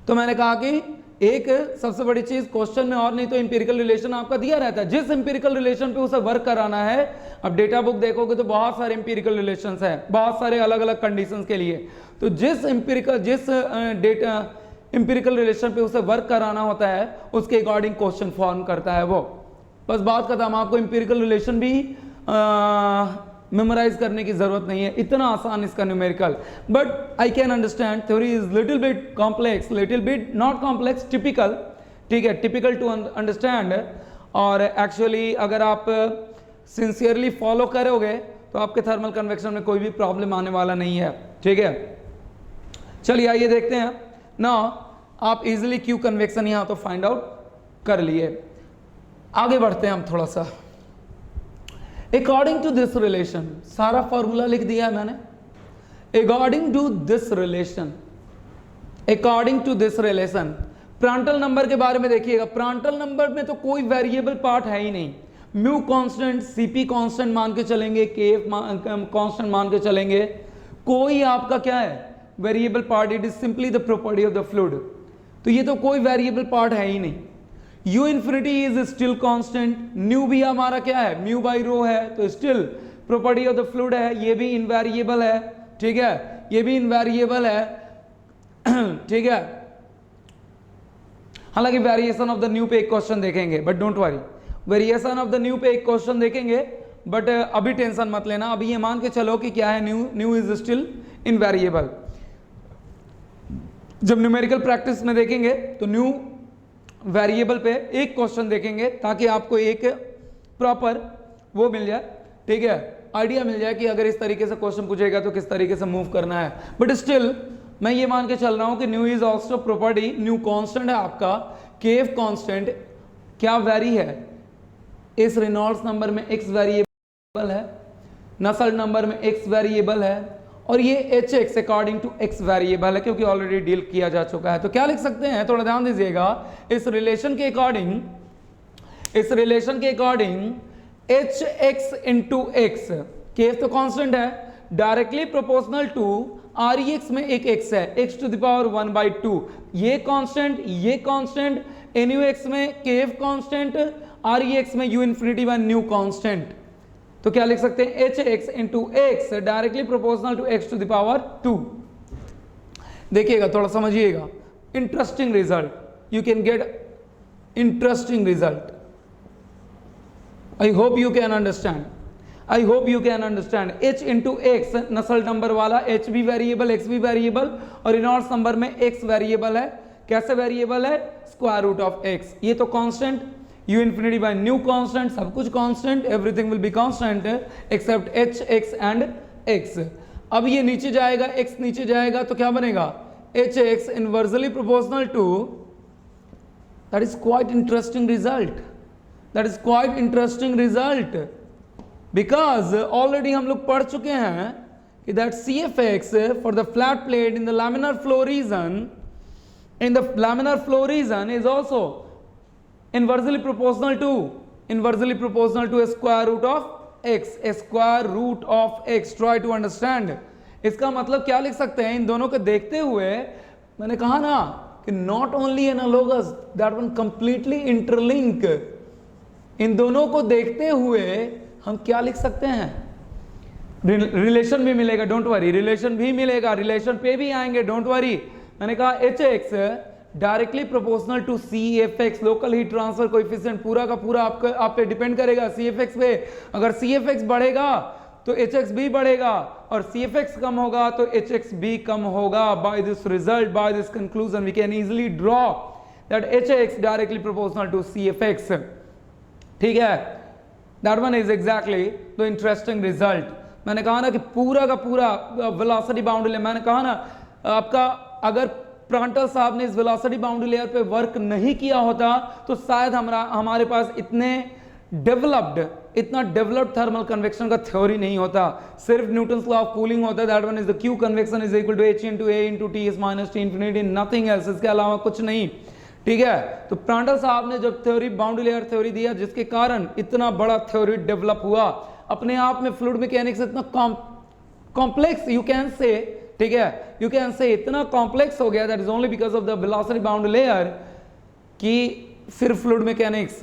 तो मैंने कहा कि एक सबसे बड़ी चीज क्वेश्चन में और नहीं तो इंपेरिकल रिलेशन आपका दिया रहता है, जिस इंपेरिकल रिलेशन पे उसे वर्क कराना है। अब डेटा बुक देखोगे तो बहुत सारे इंपेरिकल रिलेशंस हैं, बहुत सारे अलग अलग कंडीशंस के लिए, तो जिस इंपेरिकल रिलेशन पे उसे वर्क कराना होता है उसके अकॉर्डिंग क्वेश्चन फॉर्म करता है वो, बस बात खत्म। आपको इंपेरिकल रिलेशन भी मेमोराइज करने की जरूरत नहीं है, इतना आसान इसका numerical. But I can understand theory is little bit complex, little bit not complex, typical, ठीक है, टिपिकल टू अंडरस्टैंड। और एक्चुअली अगर आप सिंसियरली फॉलो करोगे तो आपके थर्मल कन्वेक्शन में कोई भी प्रॉब्लम आने वाला नहीं है, ठीक है। चलिए आइए देखते हैं ना, आप इजीली क्यू कन्वेक्शन यहां तो फाइंड आउट कर लिए। आगे बढ़ते हैं हम थोड़ा सा। अकॉर्डिंग टू दिस रिलेशन, सारा फॉर्मूला लिख दिया है मैंने। According to this relation, according to this relation, Prandtl number के बारे में देखिएगा। प्रांटल नंबर में तो कोई वेरिएबल पार्ट है ही नहीं, म्यू कांस्टेंट, सीपी कांस्टेंट मान के चलेंगे, केएफ कांस्टेंट मान के चलेंगे, कोई आपका क्या है variable part, it is simply the property of the fluid. तो ये तो कोई वेरिएबल पार्ट है ही नहीं। You infinity is still constant, new भी हमारा क्या है, म्यू बाई रो है, तो still property of the fluid है, ये भी इनवेरिएबल है, ठीक है, ये भी इनवेरिएबल है, ठीक है। हालांकि वेरिएशन ऑफ द न्यू पे एक क्वेश्चन देखेंगे, but don't worry, variation of the new पे एक क्वेश्चन देखेंगे, बट अभी टेंशन मत लेना। अभी ये मान के चलो कि क्या है, न्यू इज स्टिल इनवेरिएबल। जब न्यूमेरिकल प्रैक्टिस में देखेंगे तो न्यू वेरिएबल पे एक क्वेश्चन देखेंगे, ताकि आपको एक प्रॉपर वो मिल जाए, ठीक है, आइडिया मिल जाए कि अगर इस तरीके से क्वेश्चन पूछेगा तो किस तरीके से मूव करना है। बट स्टिल मैं ये मान के चल रहा हूं कि nu is also property, nu constant है आपका, केएफ कांस्टेंट क्या वेरी है, इस रेनॉल्ड्स नंबर में एक्स वेरिएबल है, नसल नंबर में एक्स वेरिएबल है, और ये H X according to X variable है, क्योंकि ऑलरेडी डील किया जा चुका है। तो क्या लिख सकते हैं, थोड़ा ध्यान दीजिएगा, इस रिलेशन के अकॉर्डिंग, इस रिलेशन के according H X into X, KF तो कांस्टेंट है, directly proportional to R E X में एक एक्स है, एक्स टू द पावर 1/2, ये कांस्टेंट, ये कांस्टेंट, एन यू एक्स में KF constant, R E X में U infinity one new constant. तो क्या लिख सकते हैं, H X into X directly proportional to X to the power 2। देखिएगा, थोड़ा समझिएगा, interesting result, you can get interesting result. I hope you can understand, I hope you can understand. H into X Nusselt number वाला, H भी variable, X भी variable, और Reynolds number में X variable है। कैसे वेरिएबल है, square root of x, ये तो constant, u infinity by new constant, सब कुछ constant, everything will be constant except h, x and x। अब ये नीचे जाएगा, x नीचे जाएगा, तो क्या बनेगा, h x inversely proportional to, that is quite interesting result, that is quite interesting result, because already हम लोग पढ़ चुके हैं कि that CFX for the flat plate in the laminar flow region, in the laminar flow region is also inversely proportional to a square root of x, a square root of x, try to understand। इसका मतलब क्या लिख सकते हैं, इन दोनों को देखते हुए, मैंने कहा ना कि not only analogous, that one completely interlink, इन दोनों को देखते हुए हम क्या लिख सकते हैं, रिलेशन भी मिलेगा, डोंट वरी, रिलेशन भी मिलेगा, रिलेशन पे भी आएंगे, डोंट वरी। मैंने कहा H X directly proportional to C F X, local heat transfer coefficient पूरा का पूरा आप पे डिपेंड करेगा सी एफ एक्स पे। अगर सी एफ एक्स बढ़ेगा तो एच एक्स भी बढ़ेगा, और सी एफ एक्स कम होगा तो एच एक्स भी कम होगा। By this result, by this conclusion we can easily draw that H X directly proportional to C F X, ठीक है। That one is exactly the interesting result. मैंने कहा ना कि पूरा का पूरा वेलोसिटी बाउंड्री, मैंने कहा ना आपका, अगर प्रांटल साहब ने इस वेलोसिटी बाउंड्री लेयर पे वर्क नहीं किया होता तो शायद हमारे पास इतना डेवलप्ड थर्मल कन्वेक्शन का थ्योरी नहीं होता, सिर्फ न्यूटन्स लॉ ऑफ कूलिंग होता है। That one is the Q convection is equal to h into a into t is minus t infinity, nothing else, इसके अलावा कुछ नहीं, ठीक है। तो प्रांटल साहब ने जब थ्योरी, बाउंड्री लेयर थ्योरी दिया, जिसके कारण इतना बड़ा थ्योरी डेवलप हुआ, अपने आप में फ्लूइड मैकेनिक्स इतना कॉम्प्लेक्स यू कैन से, ठीक है, यू कैन से इतना कॉम्प्लेक्स हो गया, that is only because of the velocity boundary layer, कि फिर फ्लूइड मैकेनिक्स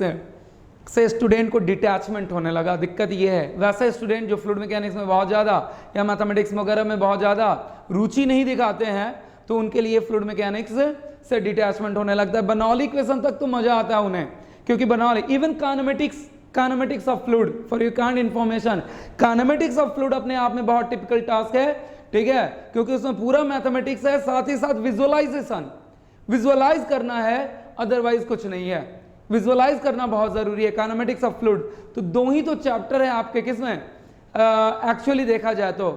से स्टूडेंट को डिटैचमेंट होने लगा। दिक्कत ये है, वैसे स्टूडेंट जो फ्लूइड मैकेनिक्स में बहुत ज़्यादा या मैथमेटिक्स वगैरह में बहुत ज़्यादा रुचि नहीं दिखाते हैं, तो उनके लिए फ्लूइड मैकेनिक्स से डिटैचमेंट होने लगता है। बर्नौली इक्वेशन तक तो मजा आता है उन्हें, क्योंकि Bernoulli, even kinematics kinematics of fluid for your kind information. Kinematics of fluid अपने आप में बहुत टिपिकल टास्क है, ठीक है, क्योंकि उसमें पूरा मैथमेटिक्स है, साथ ही साथ विजुअलाइजेशन, विजुअलाइज करना है, अदरवाइज कुछ नहीं है। विजुअलाइज करना बहुत जरूरी है काइनेमेटिक्स ऑफ फ्लूइड। तो दो ही तो चैप्टर है आपके किसमें एक्चुअली देखा जाए तो,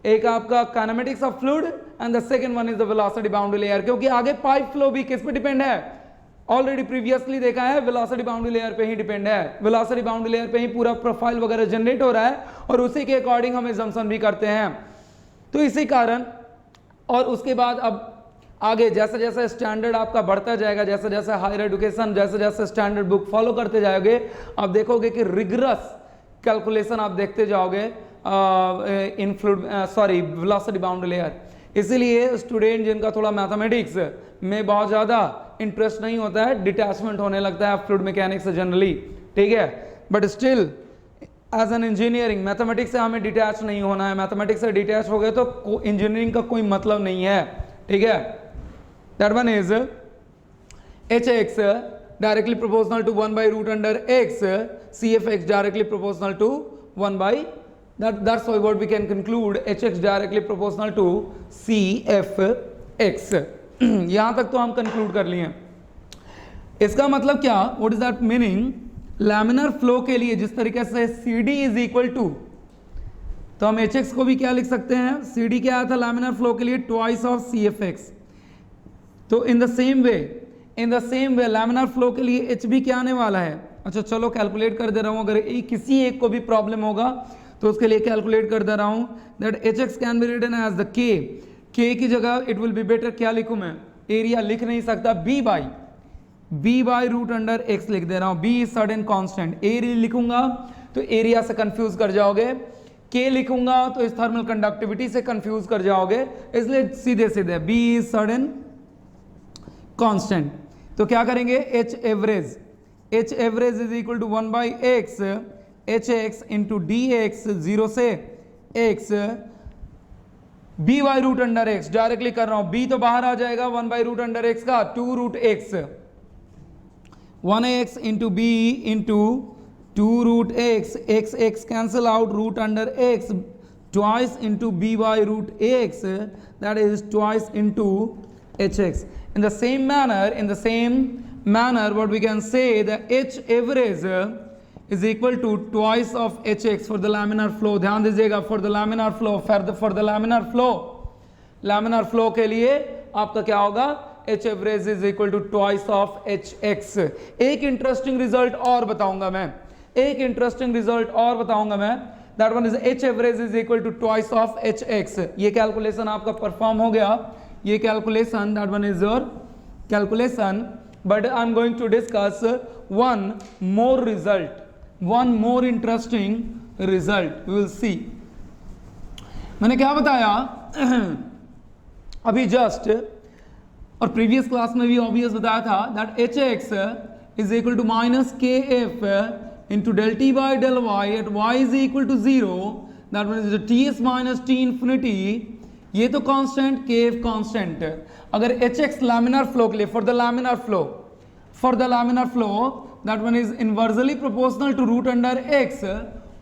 एक आपका kinematics of fluid and the second one is the velocity boundary layer, क्योंकि आगे पाइप फ्लो भी किस पे डिपेंड है, ऑलरेडी प्रीवियसली देखा है, वेलोसिटी बाउंड्री लेयर पे ही डिपेंड है। वेलोसिटी बाउंड्री लेयर पे ही पूरा प्रोफाइल वगैरह जनरेट हो रहा है और उसी के अकॉर्डिंग हम assumption भी करते हैं। तो इसी कारण, और उसके बाद अब आगे जैसे जैसे स्टैंडर्ड आपका बढ़ता जाएगा, जैसे जैसे हायर एजुकेशन, जैसे जैसे स्टैंडर्ड बुक फॉलो करते जाओगे, आप देखोगे कि रिगरस कैलकुलेशन आप देखते जाओगे इन फ्लूइड वेलोसिटी बाउंड्री लेयर। इसीलिए स्टूडेंट जिनका थोड़ा मैथमेटिक्स में बहुत ज़्यादा इंटरेस्ट नहीं होता है, डिटैचमेंट होने लगता है फ्लूइड मैकेनिक्स से जनरली, ठीक है, but still as an engineering mathematics से हमें डिटैच नहीं होना है। मैथमेटिक्स से डिटैच हो गए तो इंजीनियरिंग का कोई मतलब नहीं है, ठीक है। That one is hx directly proportional to 1 by root under x, cfx directly proportional to 1 by that's why what we can conclude hx directly proportional to cfx। यहां तक तो हम कंक्लूड कर लिए। इसका मतलब क्या, what is that meaning, laminar flow के लिए जिस तरीके से CD इज इक्वल टू, तो हम hx को भी क्या लिख सकते हैं, CD क्या आया था लैमिनर फ्लो के लिए, ट्वाइस ऑफ cfx। तो in the same way laminar flow के लिए h भी क्या आने वाला है, अच्छा चलो कैलकुलेट कर दे रहा हूं, अगर किसी एक को भी प्रॉब्लम होगा तो उसके लिए कैलकुलेट कर दे रहा हूं। That hx can be written as the k की जगह इट विल बी बेटर, क्या लिखूं मैं, एरिया लिख नहीं सकता, b by root under x लिख दे रहा हूं, b is sudden constant, area लिखूंगा तो एरिया से कंफ्यूज कर जाओगे, k लिखूंगा तो इस थर्मल कंडक्टिविटी से कंफ्यूज कर जाओगे, इसलिए सीधे सीधे b इज सडन कांस्टेंट। तो क्या करेंगे, h average is equal to 1 by x hx into dx, 0 से x, b by root under x, directly कर रहा हूं, b तो बाहर आ जाएगा 1 बाई रूट अंडर x का, 2 root x, 1x into b into 2 root x, x cancel out, root under x twice into b by root ax, that is twice into hx. In the same manner, what we can say, the h average is equal to twice of hx for the laminar flow. ध्यान दीजिएगा, for the laminar flow, for the laminar flow के लिए आपका क्या होगा, h average is equal to twice of hx. एक interesting result और बताऊंगा मैं, that one is h average is equal to twice of hx. ये कैलकुलेशन आपका परफॉर्म हो गया, ये calculation, that one is your calculation, but I am going to discuss one more interesting result. We will see. मैंने क्या बताया अभी just, और प्रीवियस क्लास में भी ऑब्वियस बताया था, that hx is equal to minus kf into del t by del y at y is equal to 0, that one is the ts minus t infinity, ये तो कांस्टेंट, kf कांस्टेंट। अगर hx laminar flow के लिए, for the laminar flow that one is inversely proportional to root under x.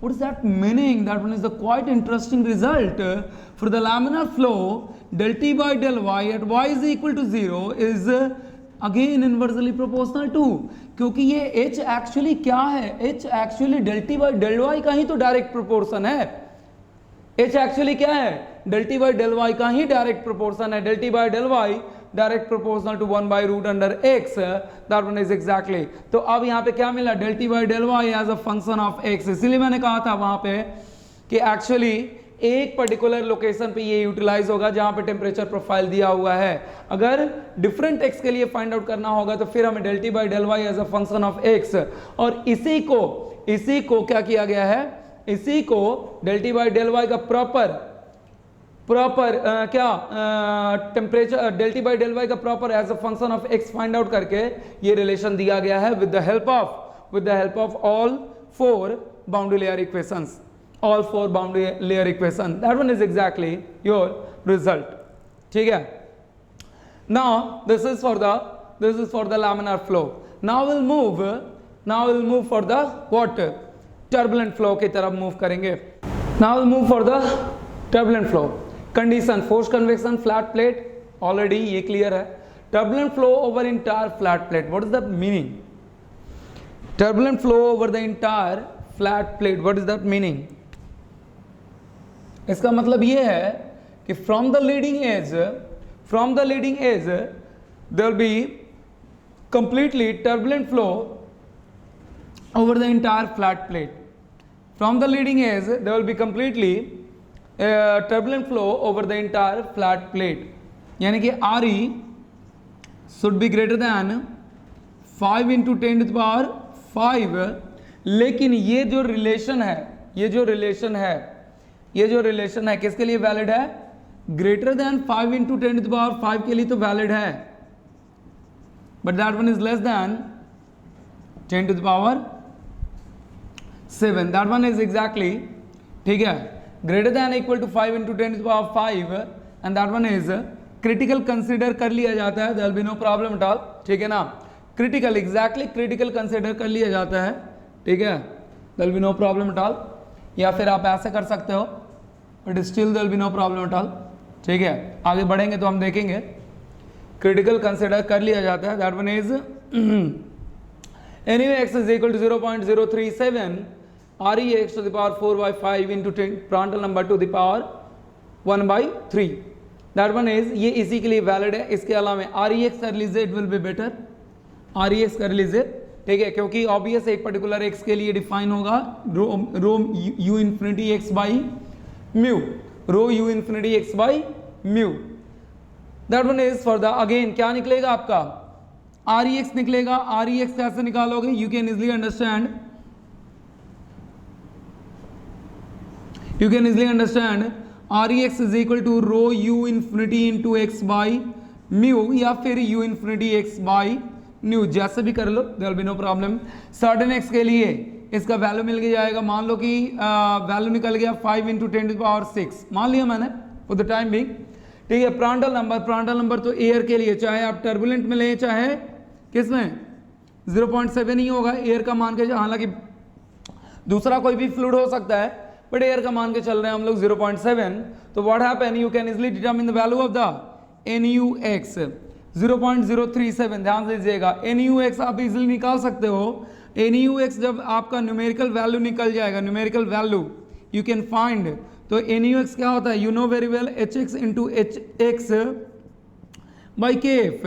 What is that meaning? That one is the quite interesting result. For the laminar flow, del t by del y at y is equal to 0 is again inversely proportional to, क्योंकि ये h actually क्या है, h actually del t by del y का ही तो direct proportion है। h actually क्या है, del t by del y का ही डायरेक्ट प्रोपोर्शन है, del t by del y directly proportional to 1 by root under x, that one is exactly. तो अब यहाँ पे क्या मिला, del t by del y as a function of x। इसीलिए मैंने कहा था वहां पे कि एक्चुअली एक पर्टिकुलर लोकेशन पे ये यूटिलाइज होगा जहां पे टेम्परेचर प्रोफाइल दिया हुआ है। अगर डिफरेंट x के लिए फाइंड आउट करना होगा तो फिर हमें del t by del y as a function of x, और इसी को क्या किया गया है, इसी को del t by del y का proper temperature del t by del y का proper as a function of x find out करके ये रिलेशन दिया गया है with the help of all four boundary layer equations, that one is exactly your result. ठीक है, now this is for the laminar flow. Now will move now will move for the what, turbulent flow की तरफ move करेंगे. Now will move for the turbulent flow. Condition, force convection, flat plate, already ये clear है. Turbulent flow over entire flat plate, what is the meaning? Turbulent flow over the entire flat plate, what is that meaning? इसका मतलब ये है कि from the leading as there will be completely turbulent flow over the entire flat plate. From the leading edge there will be completely turbulent flow over the entire flat plate. यानी कि RE should be greater than 5 into 10 to the power 5. लेकिन ये जो relation है किसके लिए valid है? Greater then 5 into 10 to the power 5 के लिए तो वैलिड है, but that one is less than 10 to the power 7. That one is exactly, ठीक है, greater than equal to 5 into 10 to the power 5 and that one is critical consider कर लिया जाता है. There will be no problem at all, ठीक है ना. Critical, exactly critical consider कर लिया जाता है, ठीक है. There will be no problem at all. या फिर आप ऐसे कर सकते हो, but still there will be no problem at all, ठीक है. आगे बढ़ेंगे तो हम देखेंगे क्रिटिकल कंसिडर कर लिया जाता है. That one is anyway x is equal to 0.037 REx to the power 4/5 into 10 Prandtl number to the power 1/3. That one is, ये इसी के लिए वैलिड है. इसके अलावा REx कर लीजिए, it will be better. REx कर लीजिए, ठीक है, क्योंकि ऑब्वियस एक पर्टिकुलर x के लिए डिफाइन होगा rho u infinity x by mu, rho u infinity x by mu. That one is for the, again क्या निकलेगा आपका? REx निकलेगा. REx कैसे निकालोगे? You can easily understand, REx is equal to rho u infinity into x by mu, या फिर u infinity x by nu, जैसे भी कर लो, there will be no problem. Certain x के लिए इसका वैल्यू मिल जाएगा. मान लो कि वैल्यू निकल गया 5 into 10 to the power 6, मान लिया मैंने फॉर द टाइम बिंग, ठीक है. प्रांटल नंबर तो एयर के लिए, चाहे आप टर्बुलेंट में लें चाहे किसमें, 0.7 ही होगा एयर का मान के. हालांकि दूसरा कोई भी फ्लूइड हो सकता है, बट एयर का मान के चल रहे हैं हम लोग 0.7. तो what happen, you can easily determine the value of the NUX 0.037. ध्यान दीजिएगा, NUX आप इजिली निकाल सकते हो. NUX जब आपका न्यूमेरिकल वैल्यू निकल जाएगा, numerical value you can find, तो NUX क्या होता है? You know very well, HX into HX by KF,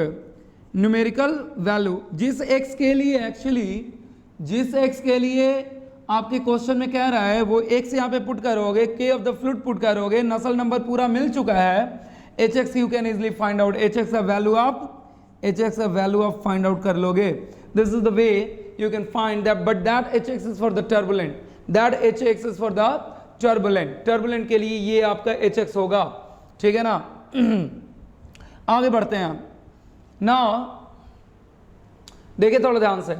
numerical value. जिस x के लिए एक्चुअली, जिस x के लिए आपके क्वेश्चन में कह रहा है वो x यहाँ पे पुट करोगे, K of the fluid put करोगे, नसल नंबर पूरा मिल चुका है. HX you can easily find out, HX का वैल्यू आप फाइंड आउट कर लोगे. This is the way you can find that, but that HX is for the turbulent. Turbulent के लिए ये आपका HX होगा, ठीक है ना. आगे बढ़ते हैं. Now देखिए थोड़ा ध्यान से,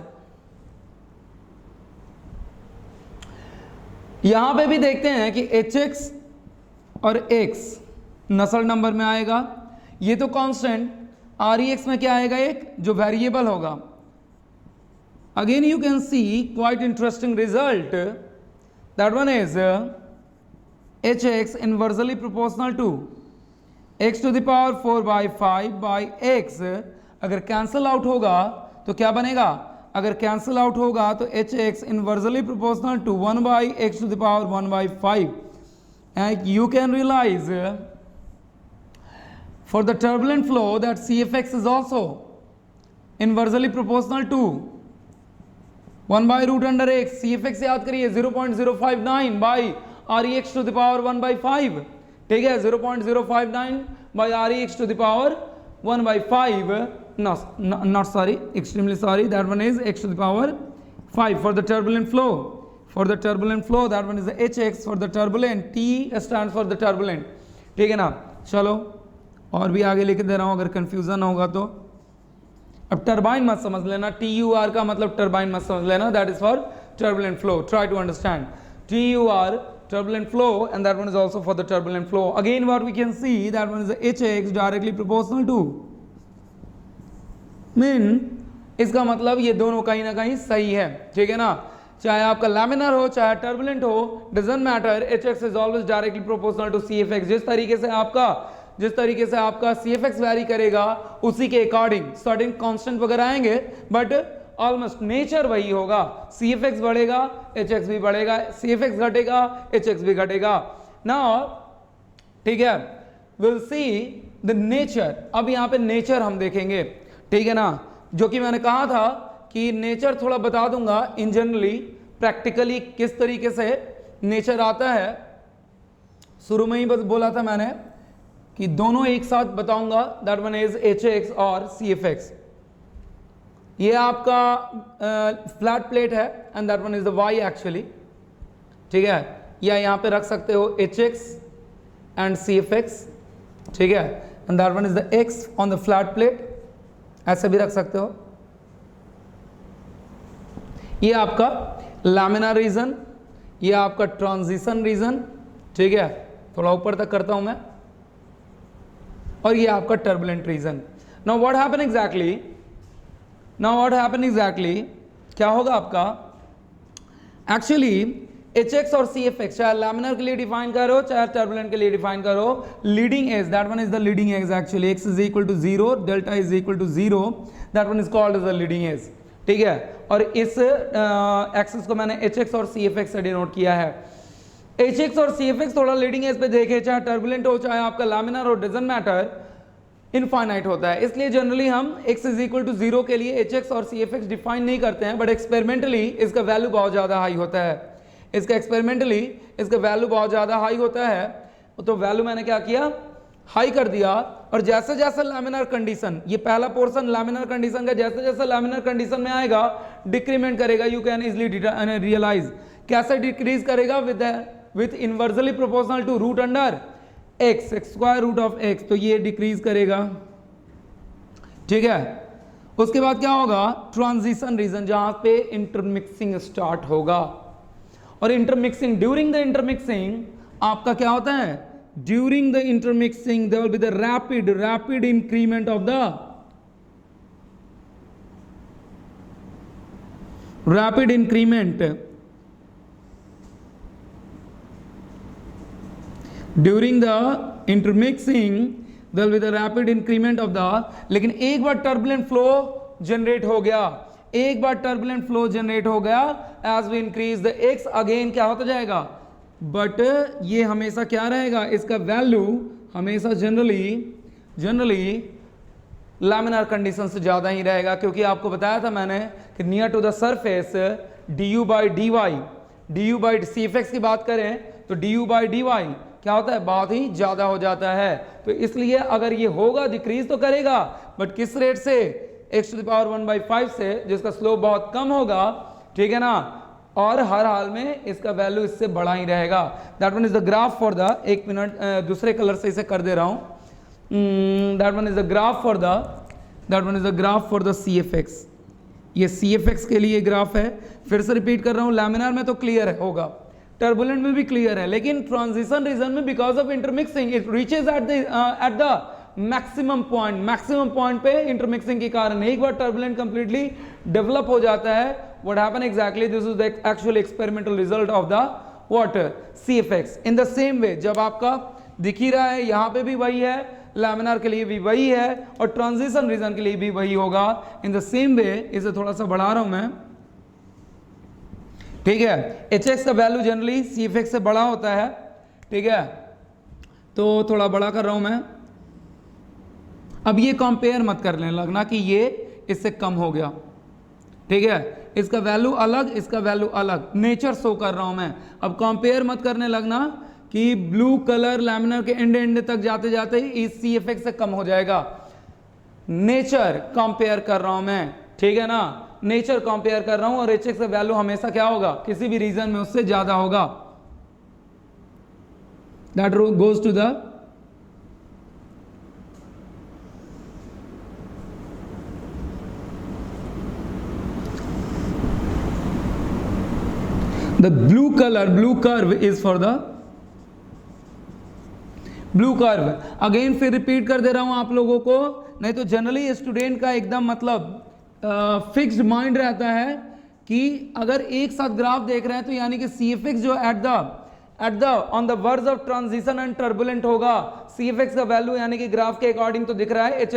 यहां पे भी देखते हैं कि HX और X नसल नंबर में आएगा. ये तो कांस्टेंट, REx में क्या आएगा? एक जो वेरिएबल होगा. Again you can see quite interesting result. That one is HX inversely proportional to x to the power 4/5 by x. अगर कैंसल आउट होगा तो क्या बनेगा? अगर कैंसल आउट होगा तो HX inversely proportional to 1/x to the power 1/5. And you can realize for the turbulent flow that CFX is also inversely proportional to 1/√x. CFX याद करिए 0.059 by REx to the power 1/5. ठीक है, 0.059 by REx to the power 1/5. Not sorry, extremely sorry. That one is x to the power 5 for the turbulent flow. For the turbulent flow, that one is the HX for the turbulent. T stands for the turbulent. ठीक है ना. चलो और भी आगे लिख दे रहा हूँ, अगर कंफ्यूजन होगा तो. अब टर्बाइन मत समझ लेना, TUR का मतलब टर्बाइन मत समझ लेना. That is for turbulent flow. Try to understand. TUR turbulent flow, and that one is also for the turbulent flow. Again what we can see, that one is the HX directly proportional to, mean इसका मतलब ये दोनों कहीं ना कहीं सही है, ठीक है ना। चाहे आपका लैमिनार हो चाहे टर्बुलेंट हो, doesn't matter, HX is always directly proportional to CFX। जिस तरीके से आपका CFX वैरी करेगा उसी के अकॉर्डिंग सर्टेन कांस्टेंट वगैरह आएंगे, बट ऑलमोस्ट नेचर वही होगा। CFX बढ़ेगा HX भी बढ़ेगा, CFX घटेगा HX भी घटेगा। नाउ ठीक है, विल सी द नेचर। अब यहाँ पे नेचर हम देखेंगे, ठीक है ना, जो कि मैंने कहा था कि नेचर थोड़ा बता दूंगा इन जनरली प्रैक्टिकली किस तरीके से नेचर आता है। शुरू में ही बोला था मैंने कि दोनों एक साथ बताऊंगा, दैट वन इज HX और CFX। ये आपका फ्लैट प्लेट है and that one is the Y actually, ठीक है, या यहां पे रख सकते हो HX एंड CFX, ठीक है, and that one is the X on the flat plate, ऐसे भी रख सकते हो। ये आपका लैमिनार रीजन, ये आपका ट्रांजिशन रीजन, ठीक है, थोड़ा ऊपर तक करता हूं मैं, और ये आपका turbulent region. Now what happen exactly, क्या होगा आपका एक्चुअली HX और CFX चाहे लैमिनार के लिए डिफाइन करो चाहे टर्बुलेंट के लिए डिफाइन करो, leading edge, that one is the leading edge actually, X is equal to 0, delta is equal to 0, that one is called as the leading edge, ठीक है। और इस एक्सिस को मैंने HX और CFX से डिनोट किया है। HX और CFX थोड़ा लीडिंग एज पे देखे, चाहे टर्बुलेंट हो चाहे आपका लैमिनार हो, डजंट मैटर, इनफाइनाइट होता है। इसलिए जनरली हम X इज इक्वल टू 0 के लिए HX और CFX डिफाइन नहीं करते हैं, बट एक्सपेरिमेंटली इसका वैल्यू बहुत ज़्यादा हाई होता है। इसका वैल्यू बहुत ज़्यादा हाई होता है, तो वैल्यू मैंने क्या किया, हाई कर दिया। और जैसे जैसे लैमिनार कंडीशन, ये पहला पोर्शन लैमिनार कंडीशन का, जैसे जैसे लैमिनार कंडीशन में आएगा डिक्रीमेंट करेगा। यू कैन इजिली रियलाइज कैसे डिक्रीज करेगा, with inversely proportional to root under x, square root of x, तो ये डिक्रीज करेगा, ठीक है। उसके बाद क्या होगा, ट्रांजिशन रीजन, जहां पे इंटरमिक्सिंग स्टार्ट होगा। और इंटरमिक्सिंग, ड्यूरिंग द इंटरमिक्सिंग आपका क्या होता है, during the intermixing there will be the rapid increment of the rapid increment during the intermixing, there will be the rapid increment of the, लेकिन एक बार टर्बुलेंट फ्लो जनरेट हो गया, as we increase the X again क्या होता जाएगा, but ये हमेशा क्या रहेगा, इसका वैल्यू हमेशा जनरली लैमिनार कंडीशन से ज्यादा ही रहेगा, क्योंकि आपको बताया था मैंने कि near to the surface du by CFX की बात करें तो du बाई dy क्या होता है, बहुत ही ज्यादा हो जाता है। तो इसलिए अगर ये होगा डिक्रीज तो करेगा, बट किस रेट से, x टू द पावर 1/5 से, जिसका स्लोप बहुत कम होगा, ठीक है ना, और हर हाल में इसका वैल्यू इससे बड़ा ही रहेगा। That one is the graph for the, एक मिनट दूसरे कलर से इसे कर दे रहा हूं, that one is the graph for the CFX। ये CFX के लिए ग्राफ है, फिर से रिपीट कर रहा हूं, लैमिनार में तो क्लियर होगा, टर्बुलेंट में भी क्लियर है, लेकिन ट्रांजिशन रीजन में because of intermixing it reaches at the maximum point पे इंटरमिक्सिंग के कारण एक बार टर्बुलेंट कंप्लीटली डेवलप हो जाता है। What happen exactly, this is the actual experimental result of the water CFX। In the same way, जब आपका दिख ही रहा है यहाँ पे भी वही है, लैमिनार के लिए भी वही है, और ट्रांजिशन रीजन के लिए भी वही होगा। इन द सेम वे, इसे थोड़ा सा बढ़ा रहा हूं मैं, ठीक है। HX का वैल्यू जनरली CFX से बड़ा होता है, ठीक है, तो थोड़ा बड़ा कर रहा हूं मैं। अब ये कंपेयर मत करने लगना कि ये इससे कम हो गया, ठीक है, इसका वैल्यू अलग, इसका वैल्यू अलग, नेचर शो कर रहा हूं मैं। अब कंपेयर मत करने लगना कि ब्लू कलर लैमिनार के एंड तक जाते जाते ही इस CFX से कम हो जाएगा। नेचर कंपेयर कर रहा हूं मैं, ठीक है ना, नेचर कंपेयर कर रहा हूं, और HX का वैल्यू हमेशा क्या होगा, किसी भी रीजन में उससे ज्यादा होगा। That goes to the blue curve is for the blue curve. Again फिर रिपीट कर दे रहा हूं आप लोगों को, नहीं तो जनरली स्टूडेंट का एकदम मतलब फिक्स्ड माइंड रहता है कि अगर एक साथ ग्राफ देख रहे हैं तो यानी कि सी एफ एक्स जो at the on the verge of transition and turbulent होगा, सी एफ एक्स का वैल्यू यानी कि ग्राफ के अकॉर्डिंग तो दिख रहा है एच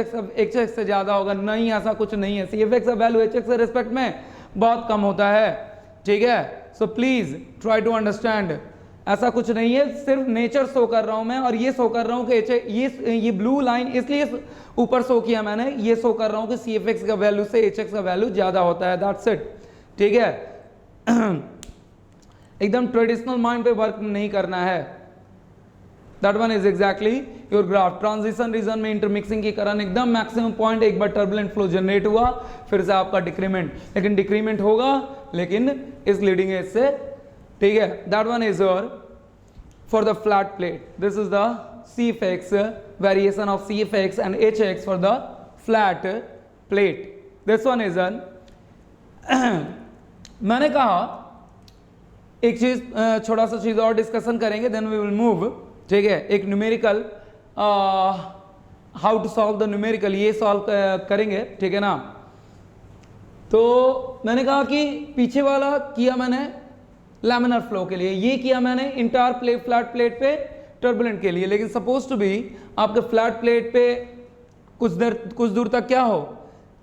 एक्स से ज्यादा होगा, नहीं ऐसा कुछ नहीं है, सी एफ एक्स का वैल्यू एच एक्स के रिस्पेक्ट में बहुत कम होता है, ठीक है। So please try to understand, ऐसा कुछ नहीं है, सिर्फ नेचर शो कर रहा हूं मैं, और ये शो कर रहा हूं कि ये ब्लू लाइन इसलिए ऊपर शो किया मैंने, ये शो कर रहा हूं कि सी एफ एक्स का वैल्यू से एच एक्स का वैल्यू ज्यादा होता है, दैट्स इट, ठीक है। एकदम ट्रेडिशनल माइंड पे वर्क नहीं करना है। That one is exactly your graph. Transition region में इंटरमिक्सिंग के कारण एकदम मैक्सिमम पॉइंट, एक बार टर्बुलेंट फ्लो जनरेट हुआ फिर से आपका डिक्रीमेंट, लेकिन डिक्रीमेंट होगा लेकिन इस लीडिंग एज से, ठीक है। That one is your for the flat plate, this is the C F X variation of C F X and H X for the flat plate. This one is an मैंने कहा एक चीज, छोटा सा चीज और डिस्कशन करेंगे, then we will move, ठीक है। एक numerical, how to solve the numerical, ये सॉल्व करेंगे, ठीक है ना। तो मैंने कहा कि पीछे वाला किया मैंने लैमिनार फ्लो के लिए, ये किया मैंने इंटायर फ्लैट प्लेट पे टर्बुलेंट के लिए, लेकिन सपोज टू बी आपके फ्लैट प्लेट पे कुछ दूर तक क्या हो,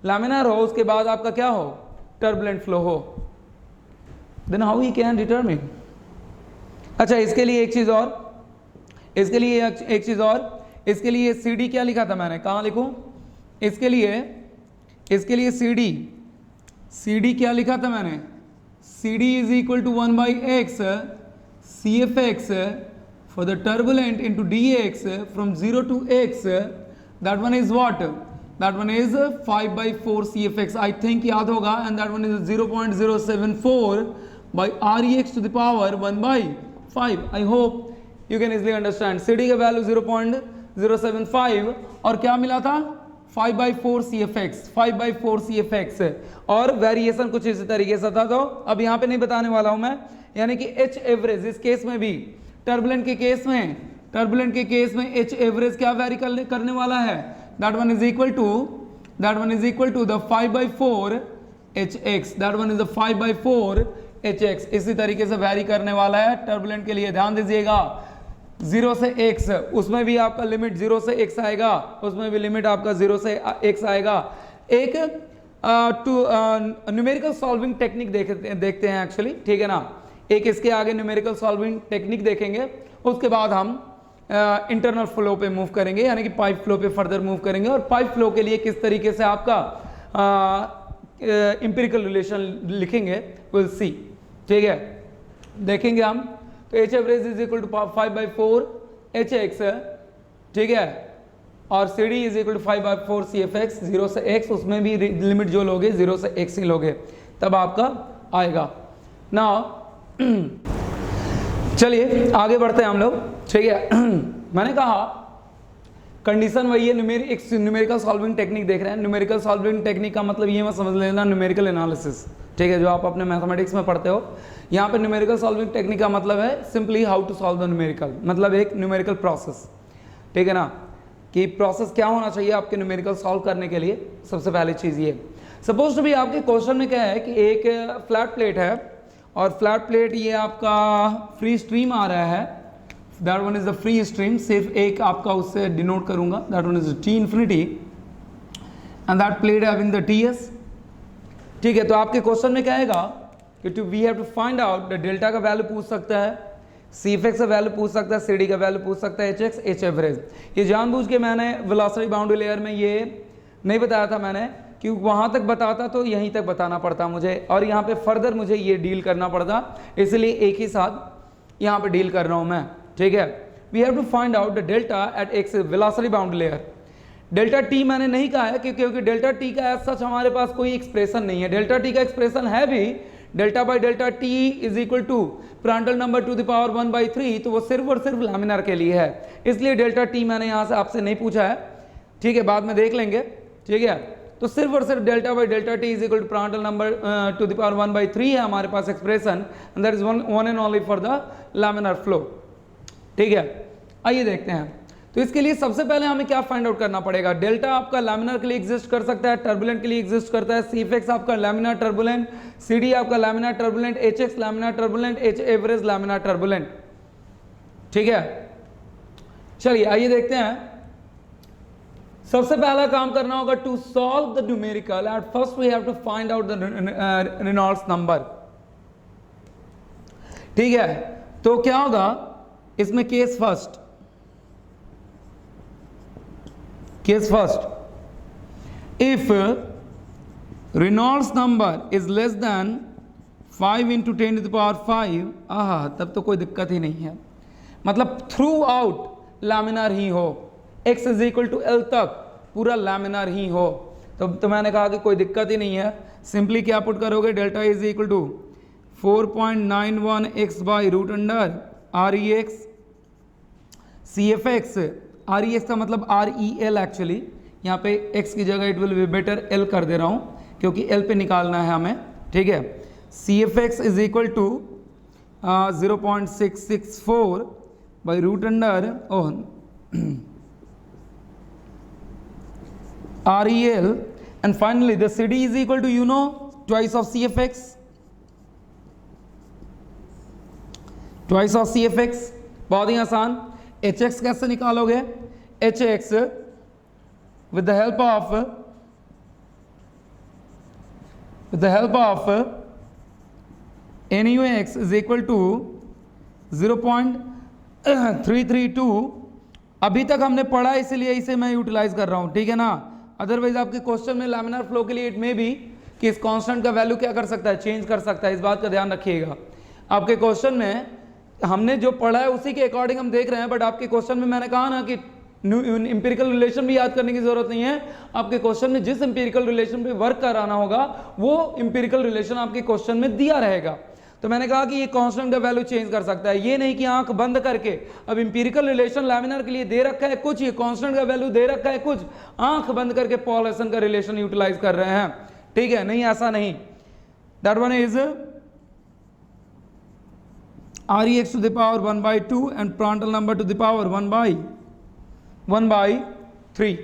लैमिनार हो, उसके बाद आपका क्या हो, टर्बुलेंट फ्लो हो, then how he can determine. अच्छा इसके लिए एक चीज और, इसके लिए एक चीज और, इसके लिए सी डी क्या लिखा था मैंने, कहाँ लिखूं, इसके लिए सी डी क्या लिखा था मैंने, C D is equal to 1/x C F X for the turbulent into D X from 0 to x, that one is what, that one is 5/4 C F X, I think याद होगा, and that one is 0.074 by rex to the power 1/5। I hope you can easily understand। CD का value 0.075 और क्या मिला था 5/4 CFX, 5/4 CFX, और variation कुछ इसी तरीके से था। तो अब यहाँ पे नहीं बताने वाला हूं मैं, यानी कि एच एवरेज इस केस में भी, टर्बुलेंट के केस में एच एवरेज क्या वेरी करने वाला है, that one is equal to the 5/4 HX, that one is the 5/4 HX, इसी तरीके से वैरी करने वाला है टर्बुलेंट के लिए। ध्यान दीजिएगा 0 से x, उसमें भी आपका लिमिट 0 से x आएगा, उसमें भी लिमिट आपका 0 से x आएगा। एक न्यूमेरिकल सॉल्विंग टेक्निक देखते हैं एक्चुअली, ठीक है ना। एक इसके आगे न्यूमेरिकल सॉल्विंग टेक्निक देखेंगे, उसके बाद हम इंटरनल फ्लो पे मूव करेंगे, यानी कि पाइप फ्लो पे फर्दर मूव करेंगे, और पाइप फ्लो के लिए किस तरीके से आपका इंपेरिकल रिलेशन लिखेंगे, विल सी, ठीक है, देखेंगे हम। तो H average is equal to 5/4 HX, ठीक है, और C D is equal to 5/4 CFX, 0 से x, उसमें भी लिमिट जो लोगे 0 से x ही लोगे, तब आपका आएगा ना। चलिए आगे बढ़ते हैं हम लोग, ठीक है। मैंने कहा कंडीशन वही है, न्यूमेरिकल सॉल्विंग टेक्निक देख रहे हैं। न्यूमेरिकल सॉल्विंग टेक्निक का मतलब ये मत समझ लेना न्यूमेरिकल एनालिसिस, ठीक है, जो आप अपने मैथमेटिक्स में पढ़ते हो। यहाँ पे न्यूमेरिकल सॉल्विंग टेक्निक का मतलब है simply how to solve the numerical, मतलब एक न्यूमेरिकल प्रोसेस, ठीक है ना, कि प्रोसेस क्या होना चाहिए आपके न्यूमेरिकल सॉल्व करने के लिए। सबसे पहली चीज़ ये, सपोज टू भी आपके क्वेश्चन में क्या है कि एक फ्लैट प्लेट है, और फ्लैट प्लेट ये आपका फ्री स्ट्रीम आ रहा है, that one is the free stream, सिर्फ एक आपका उससे डिनोट करूंगा, that one is T infinity, and that plate having the TS, ठीक है। तो आपके क्वेश्चन में क्या आएगा कि we have to find out the delta का वैल्यू पूछ सकता है, सी एफ एक्स का वैल्यू पूछ सकता है, सी डी का वैल्यू पूछ सकता है, एच एक्स, एच एवरेज। ये जानबूझ के मैंने वेलोसिटी बाउंड्री लेयर में ये नहीं बताया था मैंने, क्योंकि वहाँ तक बताता तो यहीं तक बताना पड़ता मुझे, और यहाँ पे फर्दर मुझे ये डील करना पड़ता, इसलिए एक ही साथ यहाँ पे डील कर रहा हूँ मैं, ठीक है। We have to find out the delta at X velocity boundary layer. Delta T मैंने नहीं कहा है क्योंकि डेल्टा टी का एज सच हमारे पास कोई एक्सप्रेशन नहीं है। डेल्टा टी का एक्सप्रेशन है भी delta by delta T is equal to Prandtl number to the power 1/3, तो वो सिर्फ और सिर्फ लैमिनार के लिए है, इसलिए डेल्टा टी मैंने यहाँ से आपसे नहीं पूछा है, ठीक है, बाद में देख लेंगे, ठीक है। तो सिर्फ और सिर्फ delta by delta T is equal to Prandtl number to the power 1/3 है हमारे पास expression, and that is one and only for the laminar flow, ठीक है। आइए देखते हैं। तो इसके लिए सबसे पहले हमें क्या फाइंड आउट करना पड़ेगा, डेल्टा आपका लैमिनार के लिए एग्जिस्ट कर सकता है, टर्बुलेंट के लिए एग्जिस्ट करता है, CFX आपका लैमिनार टर्बुलेंट, CD आपका laminar turbulent, HX laminar turbulent, H average laminar turbulent. ठीक है, चलिए आइए देखते हैं। सबसे पहला काम करना होगा to solve the numerical, at first we have to find out the Reynolds number. ठीक है, तो क्या होगा इसमें, case first, if Reynolds number is less than 5 into 10 to the power 5, तब तो कोई दिक्कत ही नहीं है, मतलब थ्रू आउट लैमिनार ही हो, x is equal to L तक पूरा लैमिनार ही हो, तो मैंने कहा कि कोई दिक्कत ही नहीं है। सिंपली क्या पुट करोगे, delta is equal to 4.91 x by root under REX, CFX, REX का मतलब REL एक्चुअली, यहाँ पे x की जगह it will be better L कर दे रहा हूँ क्योंकि L पे निकालना है हमें। ठीक है, CFX is equal to 0.664 by root under REL, and finally the CD is equal to, you know, twice of CFX, बहुत ही आसान। HX कैसे निकालोगे, HX with the help of NUX is equal to 0.332, अभी तक हमने पढ़ा इसलिए इसे मैं यूटिलाइज कर रहा हूं, ठीक है ना। अदरवाइज आपके क्वेश्चन में लैमिनार फ्लो के लिए इट मे बी कि इस कांस्टेंट का वैल्यू क्या कर सकता है, चेंज कर सकता है, इस बात का ध्यान रखिएगा। आपके क्वेश्चन में हमने जो पढ़ा है उसी के अकॉर्डिंग हम देख रहे हैं, बट आपके क्वेश्चन में मैंने कहा ना कि इंपेरिकल रिलेशन भी याद करने की जरूरत नहीं है। आपके क्वेश्चन में जिस इंपेरिकल रिलेशन पे वर्क कराना होगा वो इंपेरिकल रिलेशन आपके क्वेश्चन में दिया रहेगा। तो मैंने कहा कि ये कांस्टेंट का वैल्यू चेंज कर सकता है, ये नहीं कि आंख बंद करके अब इंपेरिकल रिलेशन लैमिनार के लिए दे रखा है कुछ, ये कांस्टेंट का वैल्यू दे रखा है कुछ, आंख बंद करके पॉलसन का रिलेशन यूटिलाइज कर रहे हैं। ठीक है, नहीं ऐसा नहीं। That one is REX to the power 1 by 2 and Prandtl number to the power 1 by 3.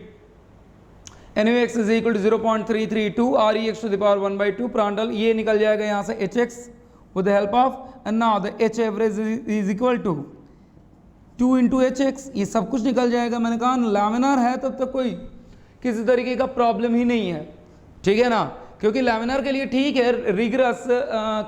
NUX is equal to 0.332, REX to the power 1 by 2, Prandtl, ये निकल जाएगा यहाँ से HX with the help of, and now the H average is equal to 2 into HX, ये सब कुछ निकल जाएगा। मैंने कहा लैमिनार है तब तक कोई किसी तरीके का प्रॉब्लम ही नहीं है, ठीक है ना, क्योंकि लैमिनार के लिए ठीक है रिगरस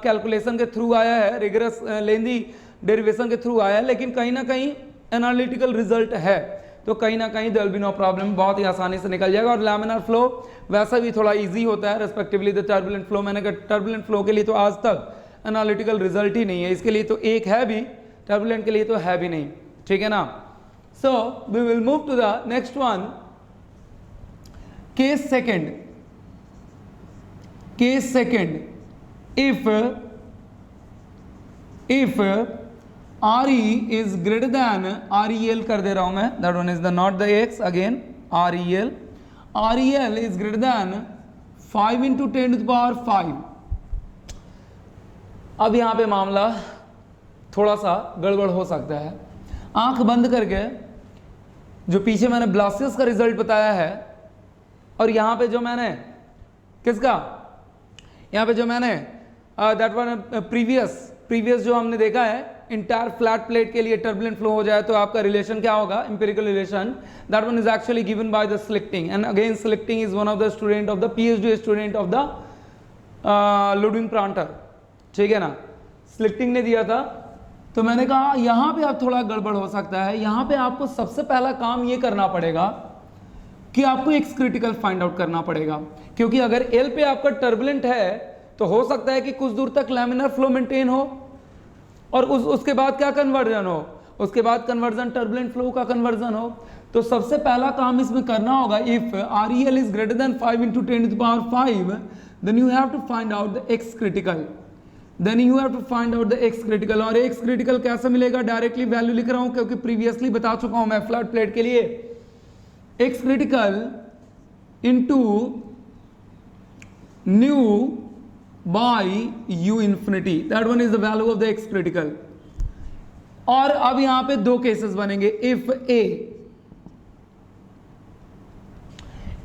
कैलकुलेशन के थ्रू आया है, रिगरस लेंदी डेरिवेशन के थ्रू आया है, लेकिन कहीं ना कहीं एनालिटिकल रिजल्ट है, तो कहीं ना कहीं there will be no problem, बहुत ही आसानी से निकल जाएगा। और लैमिनार फ्लो वैसा भी थोड़ा इजी होता है रेस्पेक्टिवली द टर्बुलेंट फ्लो। मैंने कहा टर्बुलेंट फ्लो के लिए तो आज तक एनालिटिकल रिजल्ट ही नहीं है, इसके लिए तो एक है भी, टर्बुलेंट के लिए तो है भी नहीं, ठीक है ना। So we will move to the next one, case second. Case second, if RE is greater than REL कर दे रहा हूं मैं, that one is the not the X, again REL is greater than 5 into 10 to the power 5। अब यहां पे मामला थोड़ा सा गड़बड़ हो सकता है। आंख बंद करके जो पीछे मैंने ब्लासियस का रिजल्ट बताया है और यहां पे जो मैंने किसका, यहाँ पे जो मैंने दैट वन प्रीवियस जो हमने देखा है, इंटायर फ्लैट प्लेट के लिए टर्बुलेंट फ्लो हो जाए तो आपका रिलेशन क्या होगा, empirical relation, that one is actually given by the Schlichting, and again Schlichting is one of the student of the PhD student of the Ludwig Prandtl, ठीक है ना, स्लिक्टिंग ने दिया था। तो मैंने कहा यहाँ पे आप थोड़ा गड़बड़ हो सकता है, यहाँ पे आपको सबसे पहला काम ये करना पड़ेगा कि आपको एक्स क्रिटिकल फाइंड आउट करना पड़ेगा, क्योंकि अगर एल पे आपका टर्बुलेंट है तो हो सकता है कि कुछ दूर तक लैमिनार फ्लो मेंटेन हो और उसके बाद क्या कन्वर्जन हो, उसके बाद कन्वर्जन टर्बुलेंट फ्लो का कन्वर्जन हो। तो सबसे पहला काम इसमें करना होगा, if REL is greater than 5 into 10 to the power 5, then you have to find out the x critical, और x critical कैसे मिलेगा, डायरेक्टली वैल्यू लिख रहा हूं क्योंकि प्रीवियसली बता चुका हूं मैं फ्लैट प्लेट के लिए, x critical into nu by u infinity, that one is the value of the x critical। और अब यहां पे दो केसेस बनेंगे, if a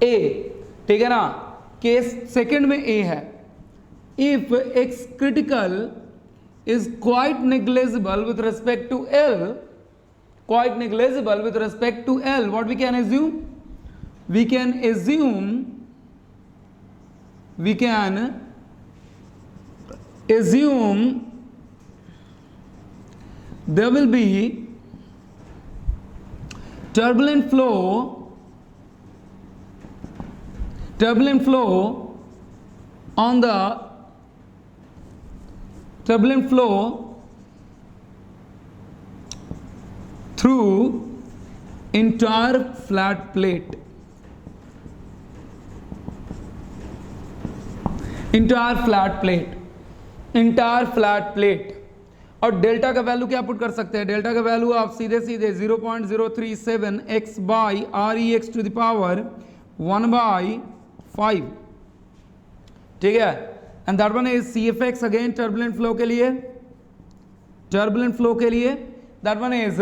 ए, ठीक है ना, केस सेकंड में ए है, if x critical is quite negligible with respect to L, quite negligible with respect to L, what we can assume? We can assume there will be turbulent flow on the turbulent flow through entire flat plate, entire flat plate। और delta का value क्या put कर सकते हैं? Delta का value आप सीधे 0.037 x by R E X to the power 1/5, ठीक है। And that one is C F X again turbulent flow के लिए, that one is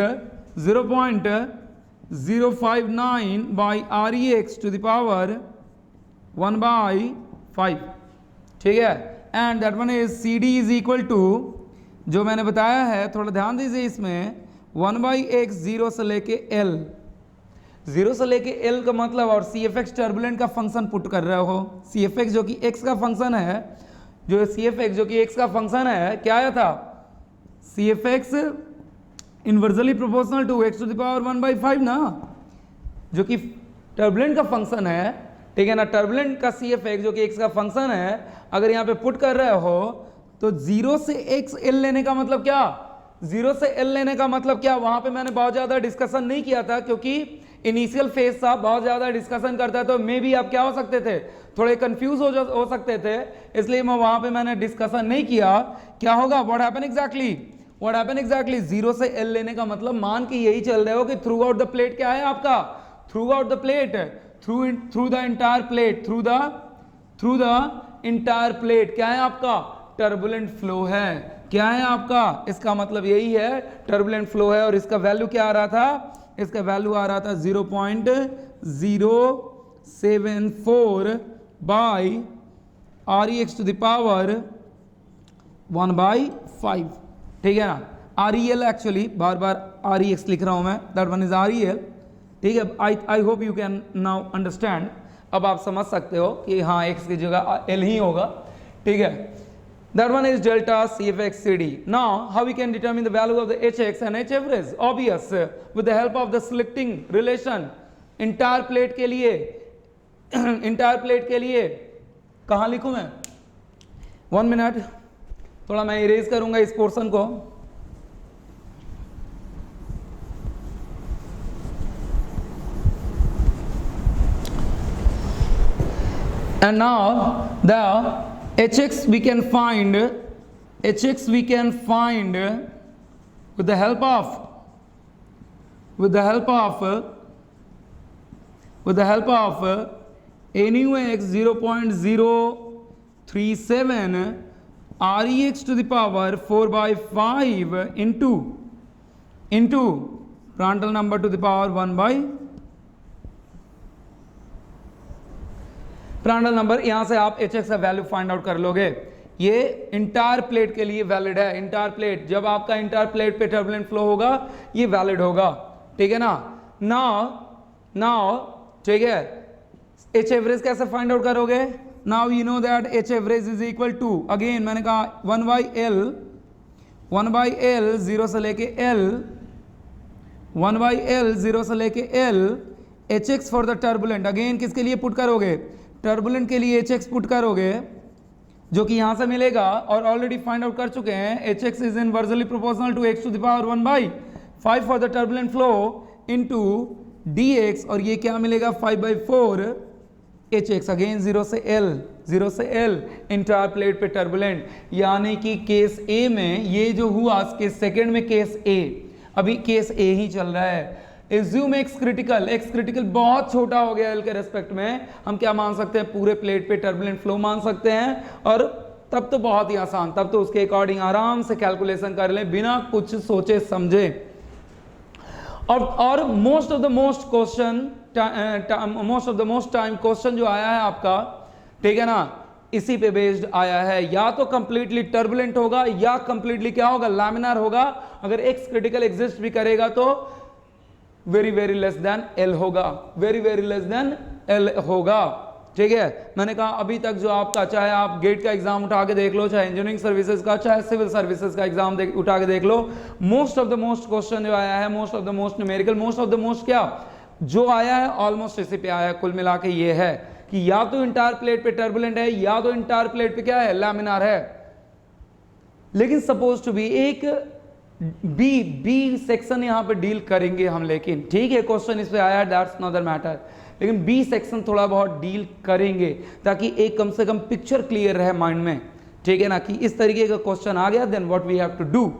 0.059 by R E X to the power 1/5, ठीक है। And that one is C D is equal to, जो मैंने बताया है, थोड़ा ध्यान दीजिए इसमें, 1/x 0 से लेके L, 0 से लेके L का मतलब, और सी एफ एक्स टर्बुलेंट का फंक्शन पुट कर रहे हो, सी एफ एक्स जो कि x का फंक्शन है, जो सी एफ एक्स जो कि x का फंक्शन है, क्या आया था? C F X inversely proportional to x to the power 1/5 ना, जो कि टर्बुलेंट का फंक्शन है, ठीक है ना। टर्बुलेंट का सी एफ एक्स जो कि x का फंक्शन है, अगर यहाँ पे पुट कर रहे हो तो 0 से x L लेने का मतलब क्या? 0 से L लेने का मतलब क्या? वहां पे मैंने बहुत ज्यादा डिस्कशन नहीं किया था, क्योंकि इनिशियल फेज था, बहुत ज्यादा डिस्कशन करता है तो मे भी आप क्या हो सकते थे, थोड़े कंफ्यूज हो सकते थे, इसलिए मैं वहां पे मैंने डिस्कशन नहीं किया। क्या होगा? व्हाट हैपन एग्जैक्टली 0 से L लेने का मतलब मान के यही चल रहे हो कि थ्रू आउट द प्लेट क्या है आपका? Through out the plate, through the entire plate, through the entire plate क्या है आपका? टर्बुलेंट फ्लो है। क्या है आपका? इसका मतलब यही है, टर्बुलेंट फ्लो है। और इसका वैल्यू क्या आ रहा था? इसका वैल्यू आ रहा था 0.074 by R E X to the power 1/5, ठीक है ना। आर ई एल, एक्चुअली बार बार आर ई एक्स लिख रहा हूं मैं, that one is R E L, ठीक है। I hope you can now understand. अब आप समझ सकते हो कि हाँ, एक्स की जगह एल ही होगा, ठीक है। That one is delta CFX CD. Now, how we can determine the value of the HX and H average? Obvious, with the help of the selecting relation. Entire plate के लिए, entire plate के लिए कहाँ लिखूँ मैं? 1 minute, थोड़ा मैं erase करूँगा इस पोर्शन को। And now the HX we can find with the help of NUX 0.037 REX to the power 4/5 into Prandtl number to the power 1/, Prandtl number, यहां से आप HX का वैल्यू फाइंड आउट कर लोगे। ये इंटायर प्लेट के लिए वैलिड है। इंटायर प्लेट, जब आपका इंटायर प्लेट पे टर्बुलेंट फ्लो होगा, ये वैलिड होगा, ठीक है ना। नाउ ठीक है, H एवरेज कैसे फाइंड आउट करोगे? Now you know that H average is equal to, again मैंने कहा 1/L 0 से लेके L, 1/L 0 से लेके L, HX for the turbulent. Again किसके लिए पुट करोगे? टर्बुलेंट के लिए HX पुट करोगे, जो कि यहां से मिलेगा, और ऑलरेडी फाइंड आउट कर चुके हैं। HX is inversely proportional to x to the power 1/5 for the turbulent flow into dx, और ये क्या मिलेगा? 5/4 HX, अगेन 0 से L इंटायर प्लेट पे टर्बुलेंट। यानी कि केस A में ये जो हुआ, केस सेकेंड में केस A, अभी केस A ही चल रहा है। एज्यूम एक्स क्रिटिकल बहुत छोटा हो गया L के रेस्पेक्ट में, हम क्या मान सकते हैं? पूरे प्लेट पे टर्बुलेंट फ्लो मान सकते हैं। और तब तो बहुत ही आसान, तब तो उसके अकॉर्डिंग आराम से कैलकुलेशन कर लें बिना कुछ सोचे समझे। और most of the most time question जो आया है आपका, ठीक है ना, इसी पे बेस्ड आया है। या तो कंप्लीटली टर्बुलेंट होगा या कंप्लीटली क्या होगा, लैमिनार होगा। अगर एक्स क्रिटिकल एग्जिस्ट भी करेगा तो very very less than L होगा, very very less than L होगा, ठीक है। मैंने कहा अभी तक जो आपका, चाहे आप गेट का एग्जाम उठा के देख लो, चाहे इंजीनियरिंग सर्विसेज का, चाहे सिविल सर्विसेज का एग्जाम उठा के देख लो, most of the most question जो आया है, most of the most numerical, most of the most क्या जो आया है, ऑलमोस्ट इसी पे आया है। कुल मिला के ये है कि या तो इंटायर प्लेट पे टर्बुलेंट है या तो इंटायर प्लेट पे क्या है, लैमिनार है। लेकिन सपोज टू बी एक बी सेक्शन यहां पे डील करेंगे हम, लेकिन ठीक है क्वेश्चन इस पे आया, दैट्स नॉट द मैटर, लेकिन बी सेक्शन थोड़ा बहुत डील करेंगे ताकि एक कम से कम पिक्चर क्लियर रहे माइंड में, ठीक है ना, कि इस तरीके का क्वेश्चन आ गया, then what we have to do.